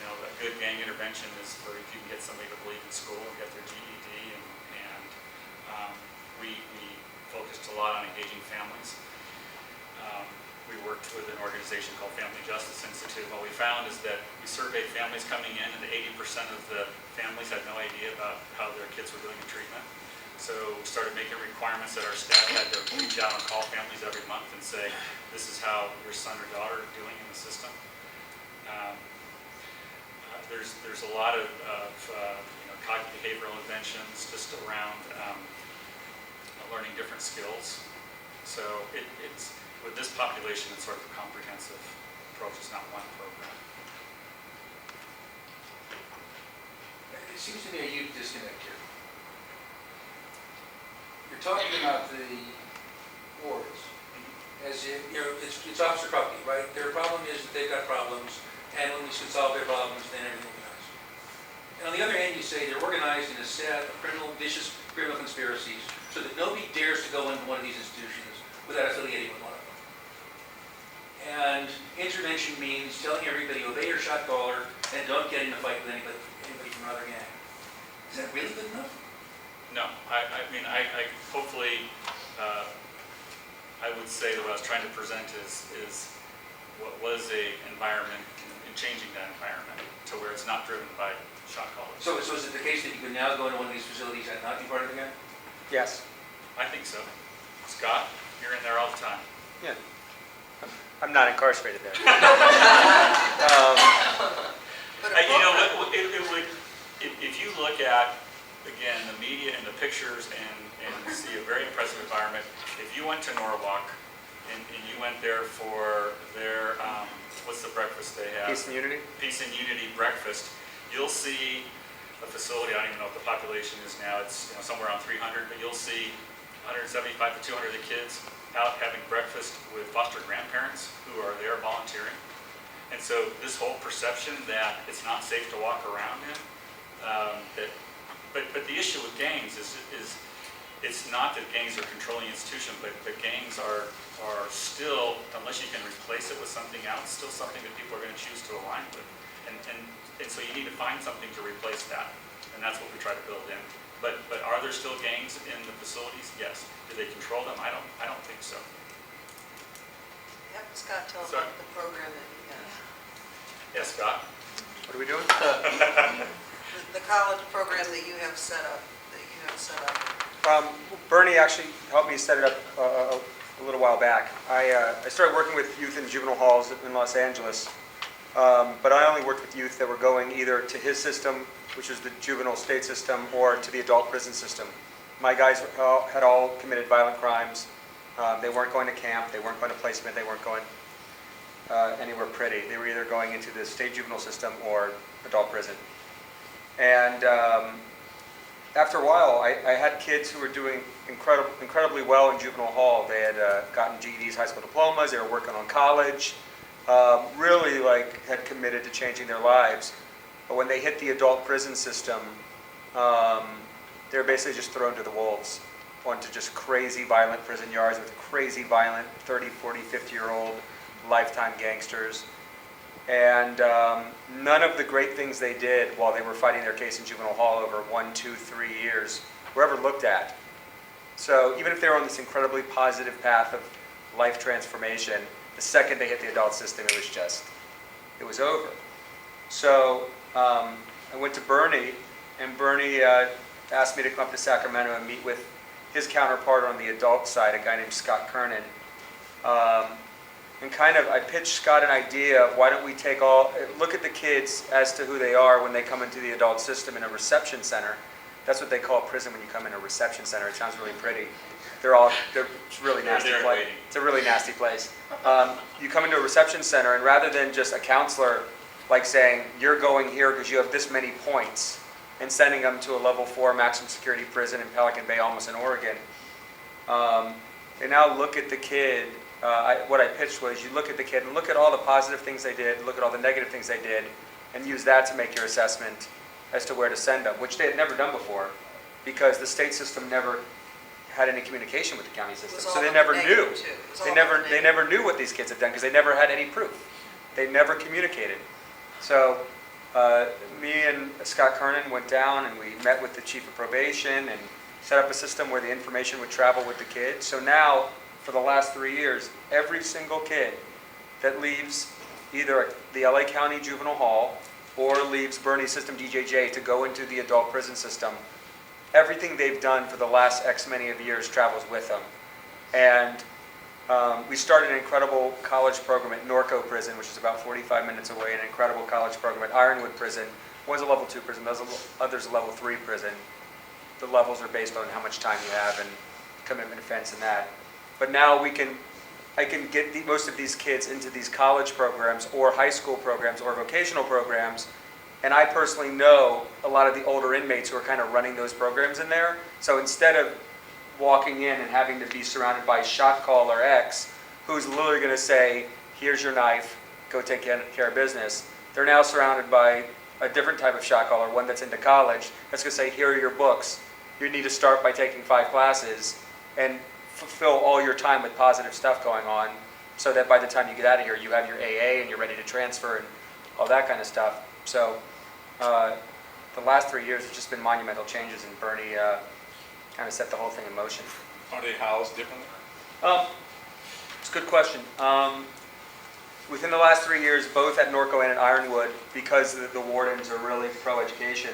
S1: a good gang intervention is for if you can get somebody to believe in school and get their GED, and we focused a lot on engaging families. We worked with an organization called Family Justice Institute. What we found is that we surveyed families coming in, and 80% of the families had no idea about how their kids were doing in treatment. So we started making requirements that our staff had to reach out and call families every month and say, this is how your son or daughter are doing in the system. There's a lot of cognitive behavioral interventions just around learning different skills. So it's with this population, it's sort of a comprehensive approach. It's not one program.
S9: It seems to me a huge disconnect here. You're talking about the wards as if, it's officer property, right? Their problem is that they've got problems, and when we should solve their problems, then everything will be nice. And on the other hand, you say they're organized in a set of vicious criminal conspiracies so that nobody dares to go into one of these institutions without affiliating with one of them. And intervention means telling everybody, obey your shot caller and don't get in a fight with anybody from another gang. Is that really good enough?
S1: No, I mean, hopefully, I would say that what I was trying to present is what was a environment and changing that environment to where it's not driven by shot callers.
S9: So is it the case that you can now go into one of these facilities and not be part of the gang?
S13: Yes.
S1: I think so. Scott, you're in there all the time.
S13: Yeah. I'm not incarcerated there.
S1: If you look at, again, the media and the pictures and see a very impressive environment, if you went to Norwalk and you went there for their, what's the breakfast they have?
S13: Peace and Unity?
S1: Peace and Unity breakfast, you'll see a facility, I don't even know what the population is now, it's somewhere around 300, but you'll see 175 to 200 of the kids out having breakfast with foster grandparents who are there volunteering. And so this whole perception that it's not safe to walk around in, but the issue with gangs is it's not that gangs are controlling the institution, but gangs are still, unless you can replace it with something else, still something that people are going to choose to align with. And so you need to find something to replace that, and that's what we try to build in. But are there still gangs in the facilities? Yes. Do they control them? I don't think so.
S10: Yep, Scott, tell us about the program that you have.
S1: Yes, Scott?
S13: What are we doing?
S10: The college program that you have set up.
S13: Bernie actually helped me set it up a little while back. I started working with youth in juvenile halls in Los Angeles, but I only worked with youth that were going either to his system, which is the juvenile state system, or to the adult prison system. My guys had all committed violent crimes. They weren't going to camp, they weren't going to placement, they weren't going anywhere pretty. They were either going into the state juvenile system or adult prison. And after a while, I had kids who were doing incredibly well in juvenile hall. They had gotten GEDs, high school diplomas, they were working on college, really had committed to changing their lives. But when they hit the adult prison system, they were basically just thrown to the wolves, onto just crazy violent prison yards with crazy violent 30, 40, 50-year-old lifetime gangsters. And none of the great things they did while they were fighting their case in juvenile hall over 1, 2, 3 years were ever looked at. So even if they were on this incredibly positive path of life transformation, the second they hit the adult system, it was over. So I went to Bernie, and Bernie asked me to come up to Sacramento and meet with his counterpart on the adult side, a guy named Scott Kernan. And I pitched Scott an idea of why don't we look at the kids as to who they are when they come into the adult system in a reception center. That's what they call prison when you come in a reception center. It sounds really pretty. It's a really nasty
S1: there
S13: place.
S1: waiting.
S13: It's a really nasty place. You come into a reception center, and rather than just a counselor like saying, you're going here because you have this many points, and sending them to a level 4 maximum security prison in Pelican Bay, almost in Oregon, they now look at the kid. What I pitched was you look at the kid and look at all the positive things they did, look at all the negative things they did, and use that to make your assessment as to where to send them, which they had never done before because the state system never had any communication with the county system. So they never knew. They never knew what these kids had done because they never had any proof. They never communicated. So me and Scott Kernan went down and we met with the chief of probation and set up a system where the information would travel with the kids. So now, for the last 3 years, every single kid that leaves either the LA County Juvenile Hall or leaves Bernie's system DJJ to go into the adult prison system, everything they've done for the last X many of years travels with them. And we started an incredible college program at Norco Prison, which is about 45 minutes away, an incredible college program at Ironwood Prison. One's a level 2 prison, others a level 3 prison. The levels are based on how much time you have and commitment offense and that. But now I can get most of these kids into these college programs or high school programs or vocational programs. And I personally know a lot of the older inmates who are kind of running those programs in there. So instead of walking in and having to be surrounded by shot caller X, who's literally going to say, here's your knife, go take care of business, they're now surrounded by a different type of shot caller, one that's into college, that's going to say, here are your books. You need to start by taking 5 classes and fulfill all your time with positive stuff going on so that by the time you get out of here, you have your AA and you're ready to transfer and all that kind of stuff. So the last 3 years have just been monumental changes, and Bernie kind of set the whole thing in motion.
S5: Are they housed differently?
S13: It's a good question. Within the last 3 years, both at Norco and at Ironwood, because the wardens are really pro-education,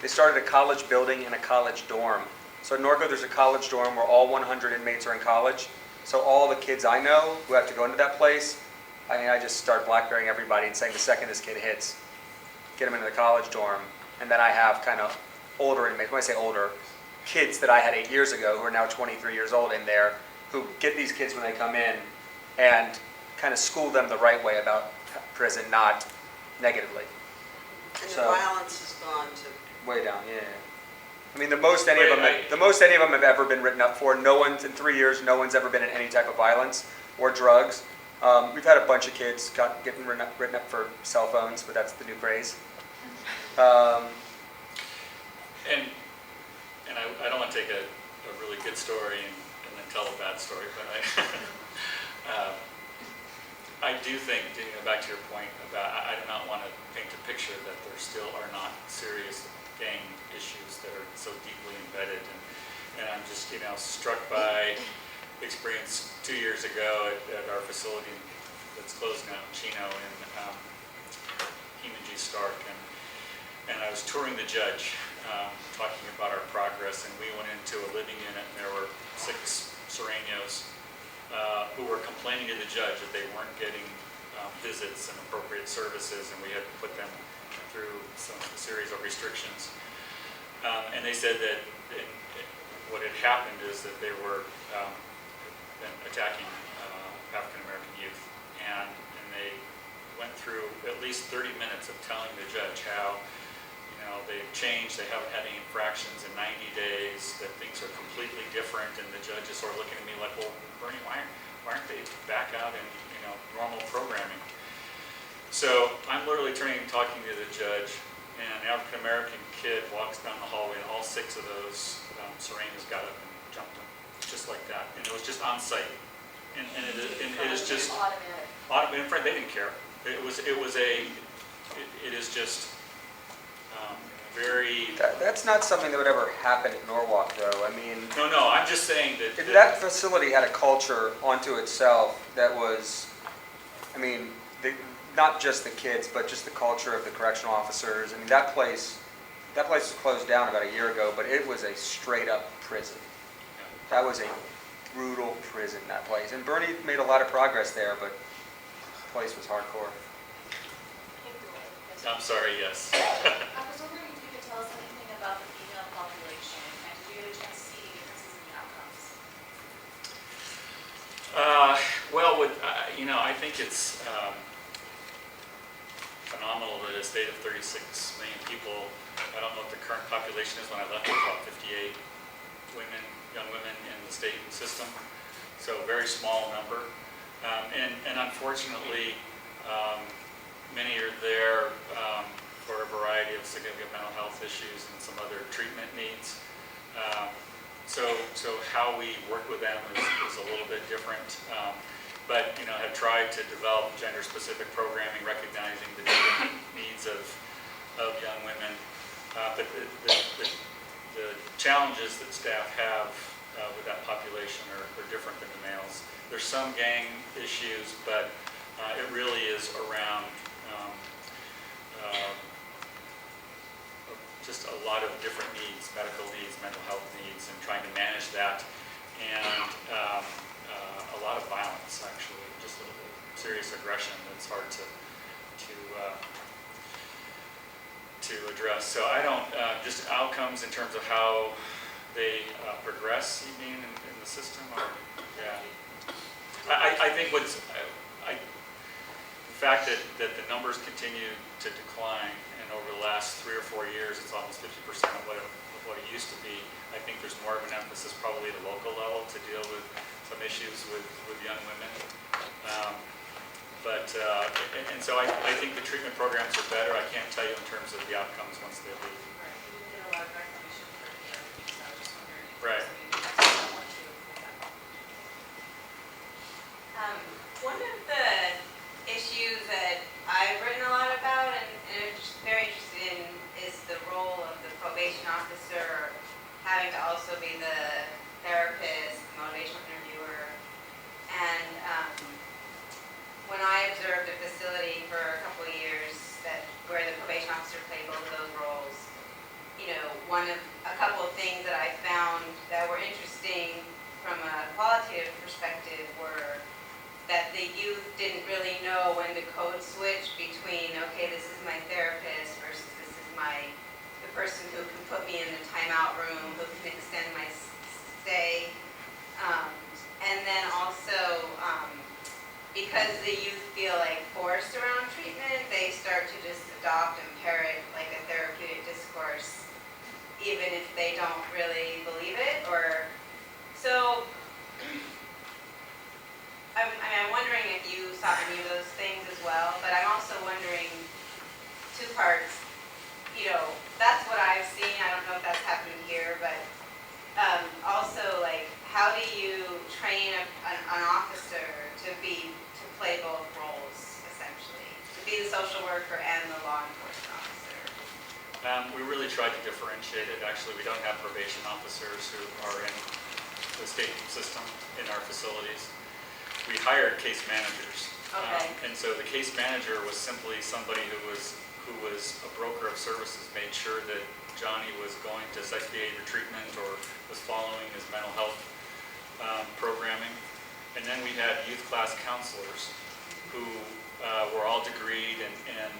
S13: they started a college building and a college dorm. So at Norco, there's a college dorm where all 100 inmates are in college. So all the kids I know who have to go into that place, I just start blackberrying everybody and saying the second this kid hits, get him into the college dorm. And then I have kind of older inmates, when I say older, kids that I had 8 years ago who are now 23 years old in there, who get these kids when they come in and kind of school them the right way about prison, not negatively.
S10: And
S13: So-
S10: the violence has gone to,
S13: Way down, yeah. I mean, the most any of them have ever been written up for. No one's in 3 years. No one's ever been in any type of violence or drugs. We've had a bunch of kids getting written up for cell phones, but that's the new craze.
S1: And I don't want to take a really good story and then tell a bad story, but I do think, back to your point about, I do not want to paint a picture that there still are not serious gang issues that are so deeply embedded. And I'm just, struck by experience 2 years ago at our facility that's closed now in Chino in Heman G. Stark. And I was touring the judge, talking about our progress, and we went into a living unit, and there were 6 Sureños who were complaining to the judge that they weren't getting visits and appropriate services, and we had to put them through a series of restrictions. And they said that what had happened is that they were attacking African American youth, and they went through at least 30 minutes of telling the judge how they've changed, they haven't had any infractions in 90 days, that things are completely different, and the judge is sort of looking at me like, well, Bernie, why aren't they back out in normal programming? So I'm literally turning and talking to the judge, and an African American kid walks down the hallway, and all 6 of those Sureños got up and jumped him, just like that, and it was just on site, and it is just automatic. In fact, they didn't care. It is just very.
S13: That's not something that would ever happen at Norwalk, though. I mean,
S1: No, I'm just saying that.
S13: if that facility had a culture onto itself that was, not just the kids, but just the culture of the correctional officers. I mean, that place that place was closed down about a year ago, but it was a straight-up prison. That was a brutal prison, that place. And Bernie made a lot of progress there, but the place was hardcore.
S1: I'm sorry, yes.
S3: I was wondering if you could tell us anything about the female population, and did you get a chance to see differences in the outcomes?
S1: I think it's phenomenal that a state of 36 million people, I don't know what the current population is, when I left it was about 58 women, young women in the state system, so a very small number. And unfortunately, many are there for a variety of significant mental health issues and some other treatment needs. So how we work with them is a little bit different. But have tried to develop gender-specific programming, recognizing the different needs of young women. But the challenges that staff have with that population are different than the males. There's some gang issues, but it really is around just a lot of different needs, medical needs, mental health needs, and trying to manage that. And a lot of violence, actually, just a serious aggression that's hard to address. So I don't, just outcomes in terms of how they progress, you mean, in the system? Or, yeah. I think the fact that the numbers continue to decline, and over the last 3 or 4 years, it's almost 50% of what it used to be. I think there's more of an emphasis probably at a local level to deal with some issues with young women. So I think the treatment programs are better. I can't tell you in terms of the outcomes once they leave.
S3: Right, you didn't get a lot of recognition for therapy, so I was just wondering if
S1: Right.
S14: One of the issues that I've written a lot about and I'm just very interested in is the role of the probation officer having to also be the therapist, the motivational interviewer. And when I observed a facility for a couple of years where the probation officer played both of those roles, a couple of things that I found that were interesting from a qualitative perspective were that the youth didn't really know when to code switch between, okay, this is my therapist versus this is the person who can put me in the timeout room, who can extend my stay. And then also, because the youth feel like forced around treatment, they start to just adopt and parrot like a therapeutic discourse, even if they don't really believe it. So I'm wondering if you saw any of those things as well, but I'm also wondering, two parts, that's what I've seen. I don't know if that's happened here, but also, how do you train an officer to play both roles, essentially, to be the social worker and the law enforcement officer?
S1: We really tried to differentiate it. Actually, we don't have probation officers who are in the state system in our facilities. We hired case managers.
S14: Okay.
S1: And so the case manager was simply somebody who was a broker of services, made sure that Johnny was going to sex behavior treatment or was following his mental health programming. And then we had youth class counselors who were all degreed and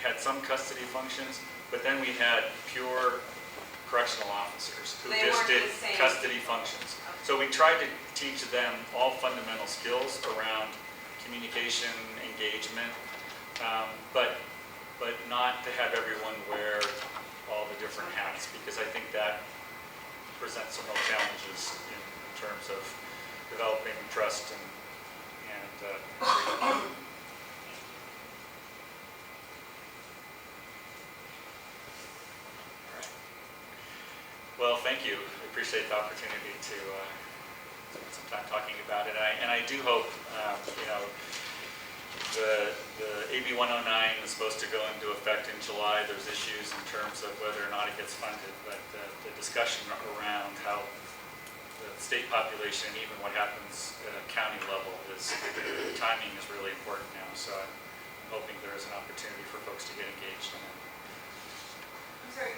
S1: had some custody functions, but then we had pure correctional officers who
S14: They
S1: just
S14: weren't
S1: did
S14: the same.
S1: custody functions. So we tried to teach them all fundamental skills around communication, engagement, but not to have everyone wear all the different hats, because I think that presents some real challenges in terms of developing trust and All right. Well, thank you. I appreciate the opportunity to spend some time talking about it. And I do hope, the AB 109 is supposed to go into effect in July. There's issues in terms of whether or not it gets funded, but the discussion around how the state population, even what happens at a county level, the timing is really important now. So I'm hoping there is an opportunity for folks to get engaged in it.
S12: I'm sorry,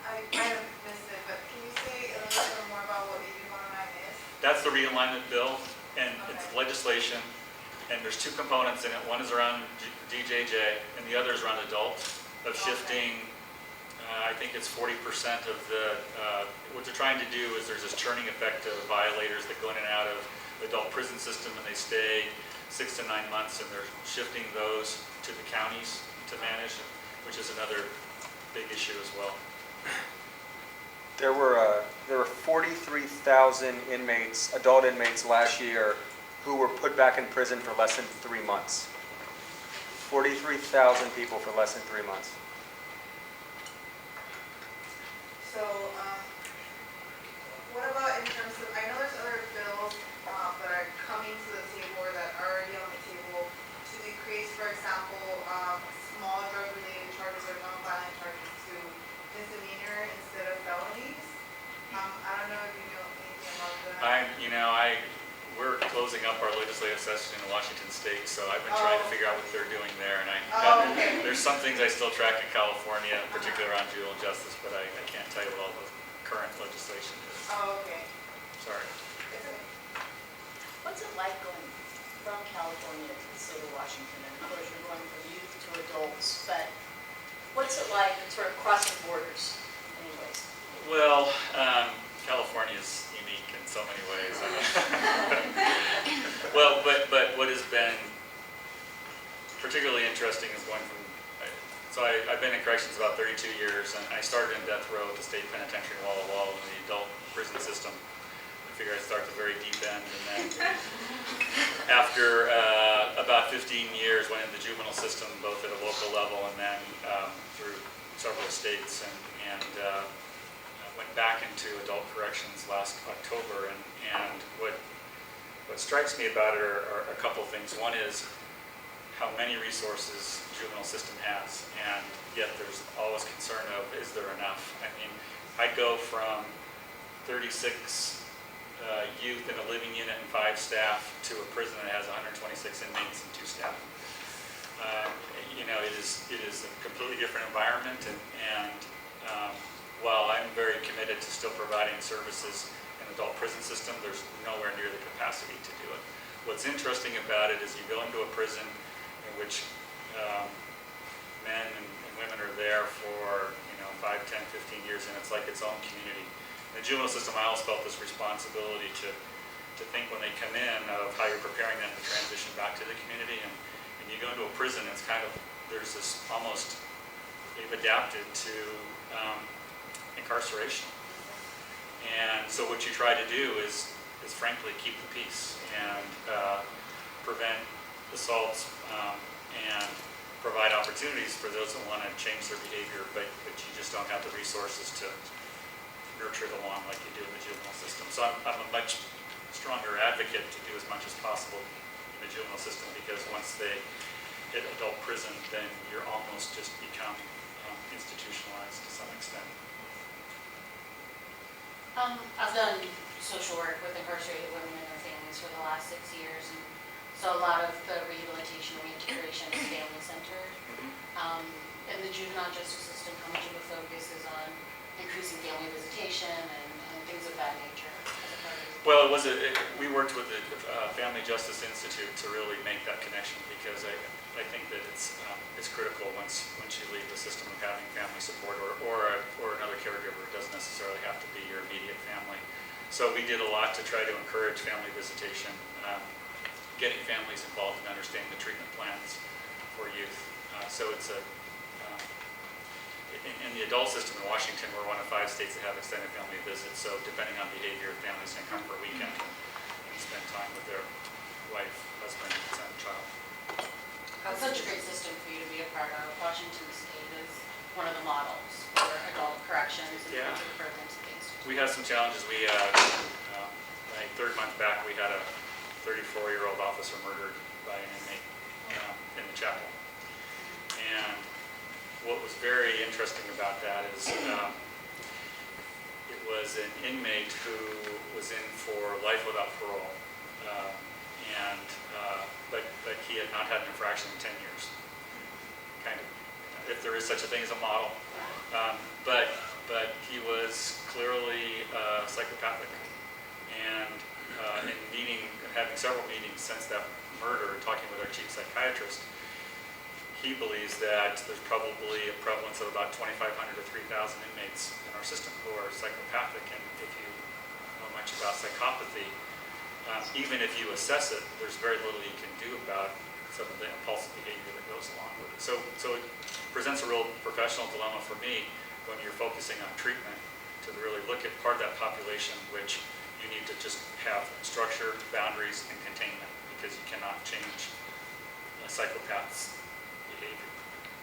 S12: I might have missed it, but can you say a little bit more about what AB 109 is?
S1: That's the realignment bill, and it's
S12: Okay.
S1: legislation, and there's two components in it. One is around DJJ, and the other is around adult, of shifting, I think it's 40% of the, what they're trying to do is there's this churning effect of violators that go in and out of the adult prison system, and they stay 6 to 9 months, and they're shifting those to the counties to manage, which is another big issue as well.
S13: There were 43,000 inmates, adult inmates last year who were put back in prison for less than 3 months. 43,000 people for less than 3 months.
S12: So, what about in terms of, I know there's other bills that are coming to the table or that are already on the table to decrease, for example, small drug-related charges or non-violent charges to misdemeanor instead of felonies. I don't know if you know anything about that.
S1: We're closing up our legislative session in Washington State, so I've been trying to figure out what they're doing there, and
S12: Okay.
S1: there's some things I still track in California, particularly around juvenile justice, but I can't tell you what all the current legislation is.
S12: Oh, okay.
S1: Sorry.
S12: It's okay.
S11: What's it like going from California to the state of Washington? And of course, you're going from youth to adults, but what's it like sort of crossing borders anyways?
S1: Well, California is unique in so many ways. Well, but what has been particularly interesting is going from, I've been in corrections about 32 years, and I started in death row at the state penitentiary in Walla Walla in the adult prison system. I figured I'd start at the very deep end, and then after about 15 years, went into the juvenile system, both at a local level and then through several states, and went back into adult corrections last October, and what strikes me about it are a couple of things. One is how many resources the juvenile system has, and yet there's always concern of, is there enough? I mean, I go from 36 youth in a living unit and 5 staff to a prison that has 126 inmates and 2 staff. It is a completely different environment, and while I'm very committed to still providing services in the adult prison system, there's nowhere near the capacity to do it. What's interesting about it is you go into a prison in which men and women are there for 5, 10, 15 years, and it's like its own community. In the juvenile system, I always felt this responsibility to think when they come in of how you're preparing them to transition back to the community, and you go into a prison, it's kind of, there's this almost, they've adapted to incarceration. And so what you try to do is frankly keep the peace and prevent assaults and provide opportunities for those that want to change their behavior, but you just don't have the resources to nurture it along like you do in the juvenile system. So I'm a much stronger advocate to do as much as possible in the juvenile system, because once they hit adult prison, then you're almost just become institutionalized to some extent.
S11: I've done social work with incarcerated women and their families for the last 6 years, and so a lot of the rehabilitation and reintegration is family-centered. In the juvenile justice system, how much of a focus is on increasing family visitation and things of that nature?
S1: Well, we worked with the Family Justice Institute to really make that connection, because I think that it's critical once you leave the system of having family support or another caregiver. It doesn't necessarily have to be your immediate family. So we did a lot to try to encourage family visitation, getting families involved in understanding the treatment plans for youth. So it's in the adult system in Washington, we're one of 5 states that have extended family visits. So depending on behavior, families can come for a weekend and spend time with their wife, husband, son, child.
S11: It's such a great system for you to be a part of. Washington State is one of the models for adult corrections and
S1: Yeah.
S11: programs and things.
S1: We have some challenges. We, my 3rd month back, we had a 34-year-old officer murdered by an inmate in the chapel. And what was very interesting about that is it was an inmate who was in for life without parole, but he had not had an infraction in 10 years. Kind of if there is such a thing as a model. But he was clearly psychopathic. And in having several meetings since that murder, talking with our chief psychiatrist, he believes that there's probably a prevalence of about 2,500 to 3,000 inmates in our system who are psychopathic. And if you know much about psychopathy, even if you assess it, there's very little you can do about some of the impulsive behavior that goes along with it. So it presents a real professional dilemma for me when you're focusing on treatment to really look at part of that population, which you need to just have structure, boundaries, and containment, because you cannot change a psychopath's behavior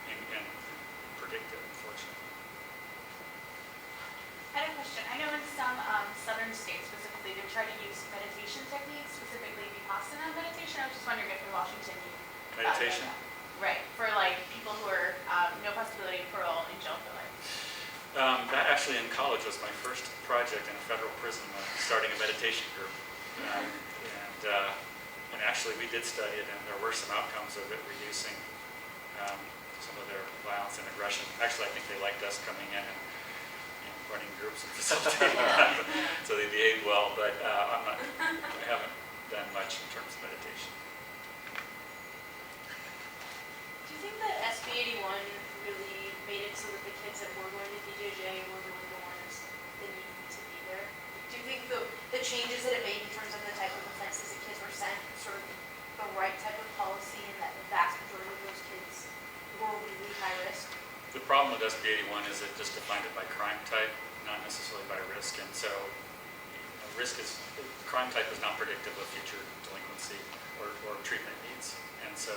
S1: and predict it, unfortunately.
S15: I had a question. I know in some southern states specifically, they try to use meditation techniques, specifically Vipassana meditation. I was just wondering if in Washington you...
S1: Meditation?
S15: Right, for like people who are no possibility of parole in jail for life.
S1: That actually in college was my first project in a federal prison, starting a meditation group. And actually we did study it, and there were some outcomes of it reducing some of their violence and aggression. Actually, I think they liked us coming in and running groups and facilitating that, so they behaved well, but I haven't done much in terms of meditation.
S11: Do you think that SB 81 really made it so that the kids that were going to DJJ were really the ones that needed to be there? Do you think the changes that it made in terms of the type of offenses that kids were sent, sort of the right type of policy, and that the vast majority of those kids were really high risk?
S1: The problem with SB 81 is it just defined it by crime type, not necessarily by risk, and so crime type is not predictive of future delinquency or treatment needs, and so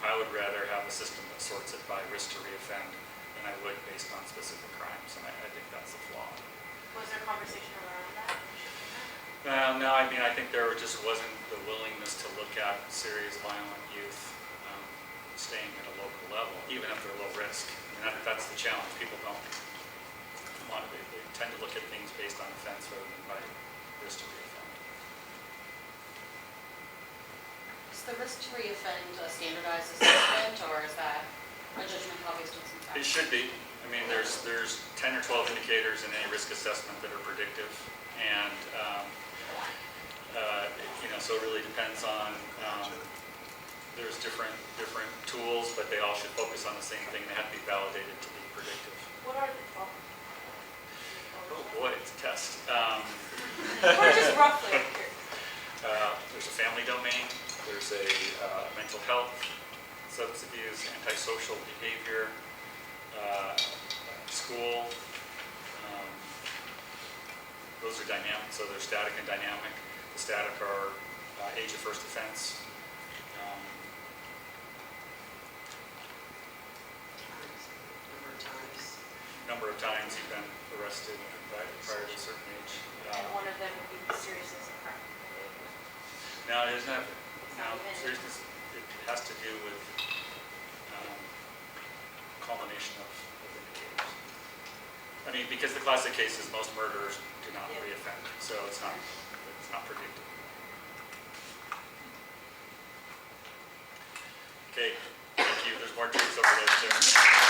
S1: I would rather have a system that sorts it by risk to reoffend than I would based on specific crimes, and I think that's the flaw.
S15: Was there conversation around that?
S1: No, I mean, I think there just wasn't the willingness to look at serious violent youth staying at a local level, even if they're low risk. I mean, that's the challenge. People don't want to, they tend to look at things based on offense rather than by risk to reoffend.
S11: Is the risk to reoffend a standardized assessment, or is that a judgment call based on some facts?
S1: It should be. I mean, there's 10 or 12 indicators in any risk assessment that are predictive, and so it really depends on. There's different tools, but they all should focus on the same thing. They have to be validated to be predictive.
S11: What are the 12?
S1: Oh boy, it's a test.
S11: Or just roughly.
S1: There's a family domain. There's a mental health, substance abuse, antisocial behavior, school. Those are dynamic, so they're static and dynamic. The static are age of first offense. Number of times you've been arrested prior to a certain age.
S11: And one of them would be the seriousness of crime.
S1: Now, it is not, now, seriousness, it has to do with culmination of indicators. I mean, because the classic case is most murderers do not reoffend, so it's not predictable. Okay, thank you. There's more troops over there too.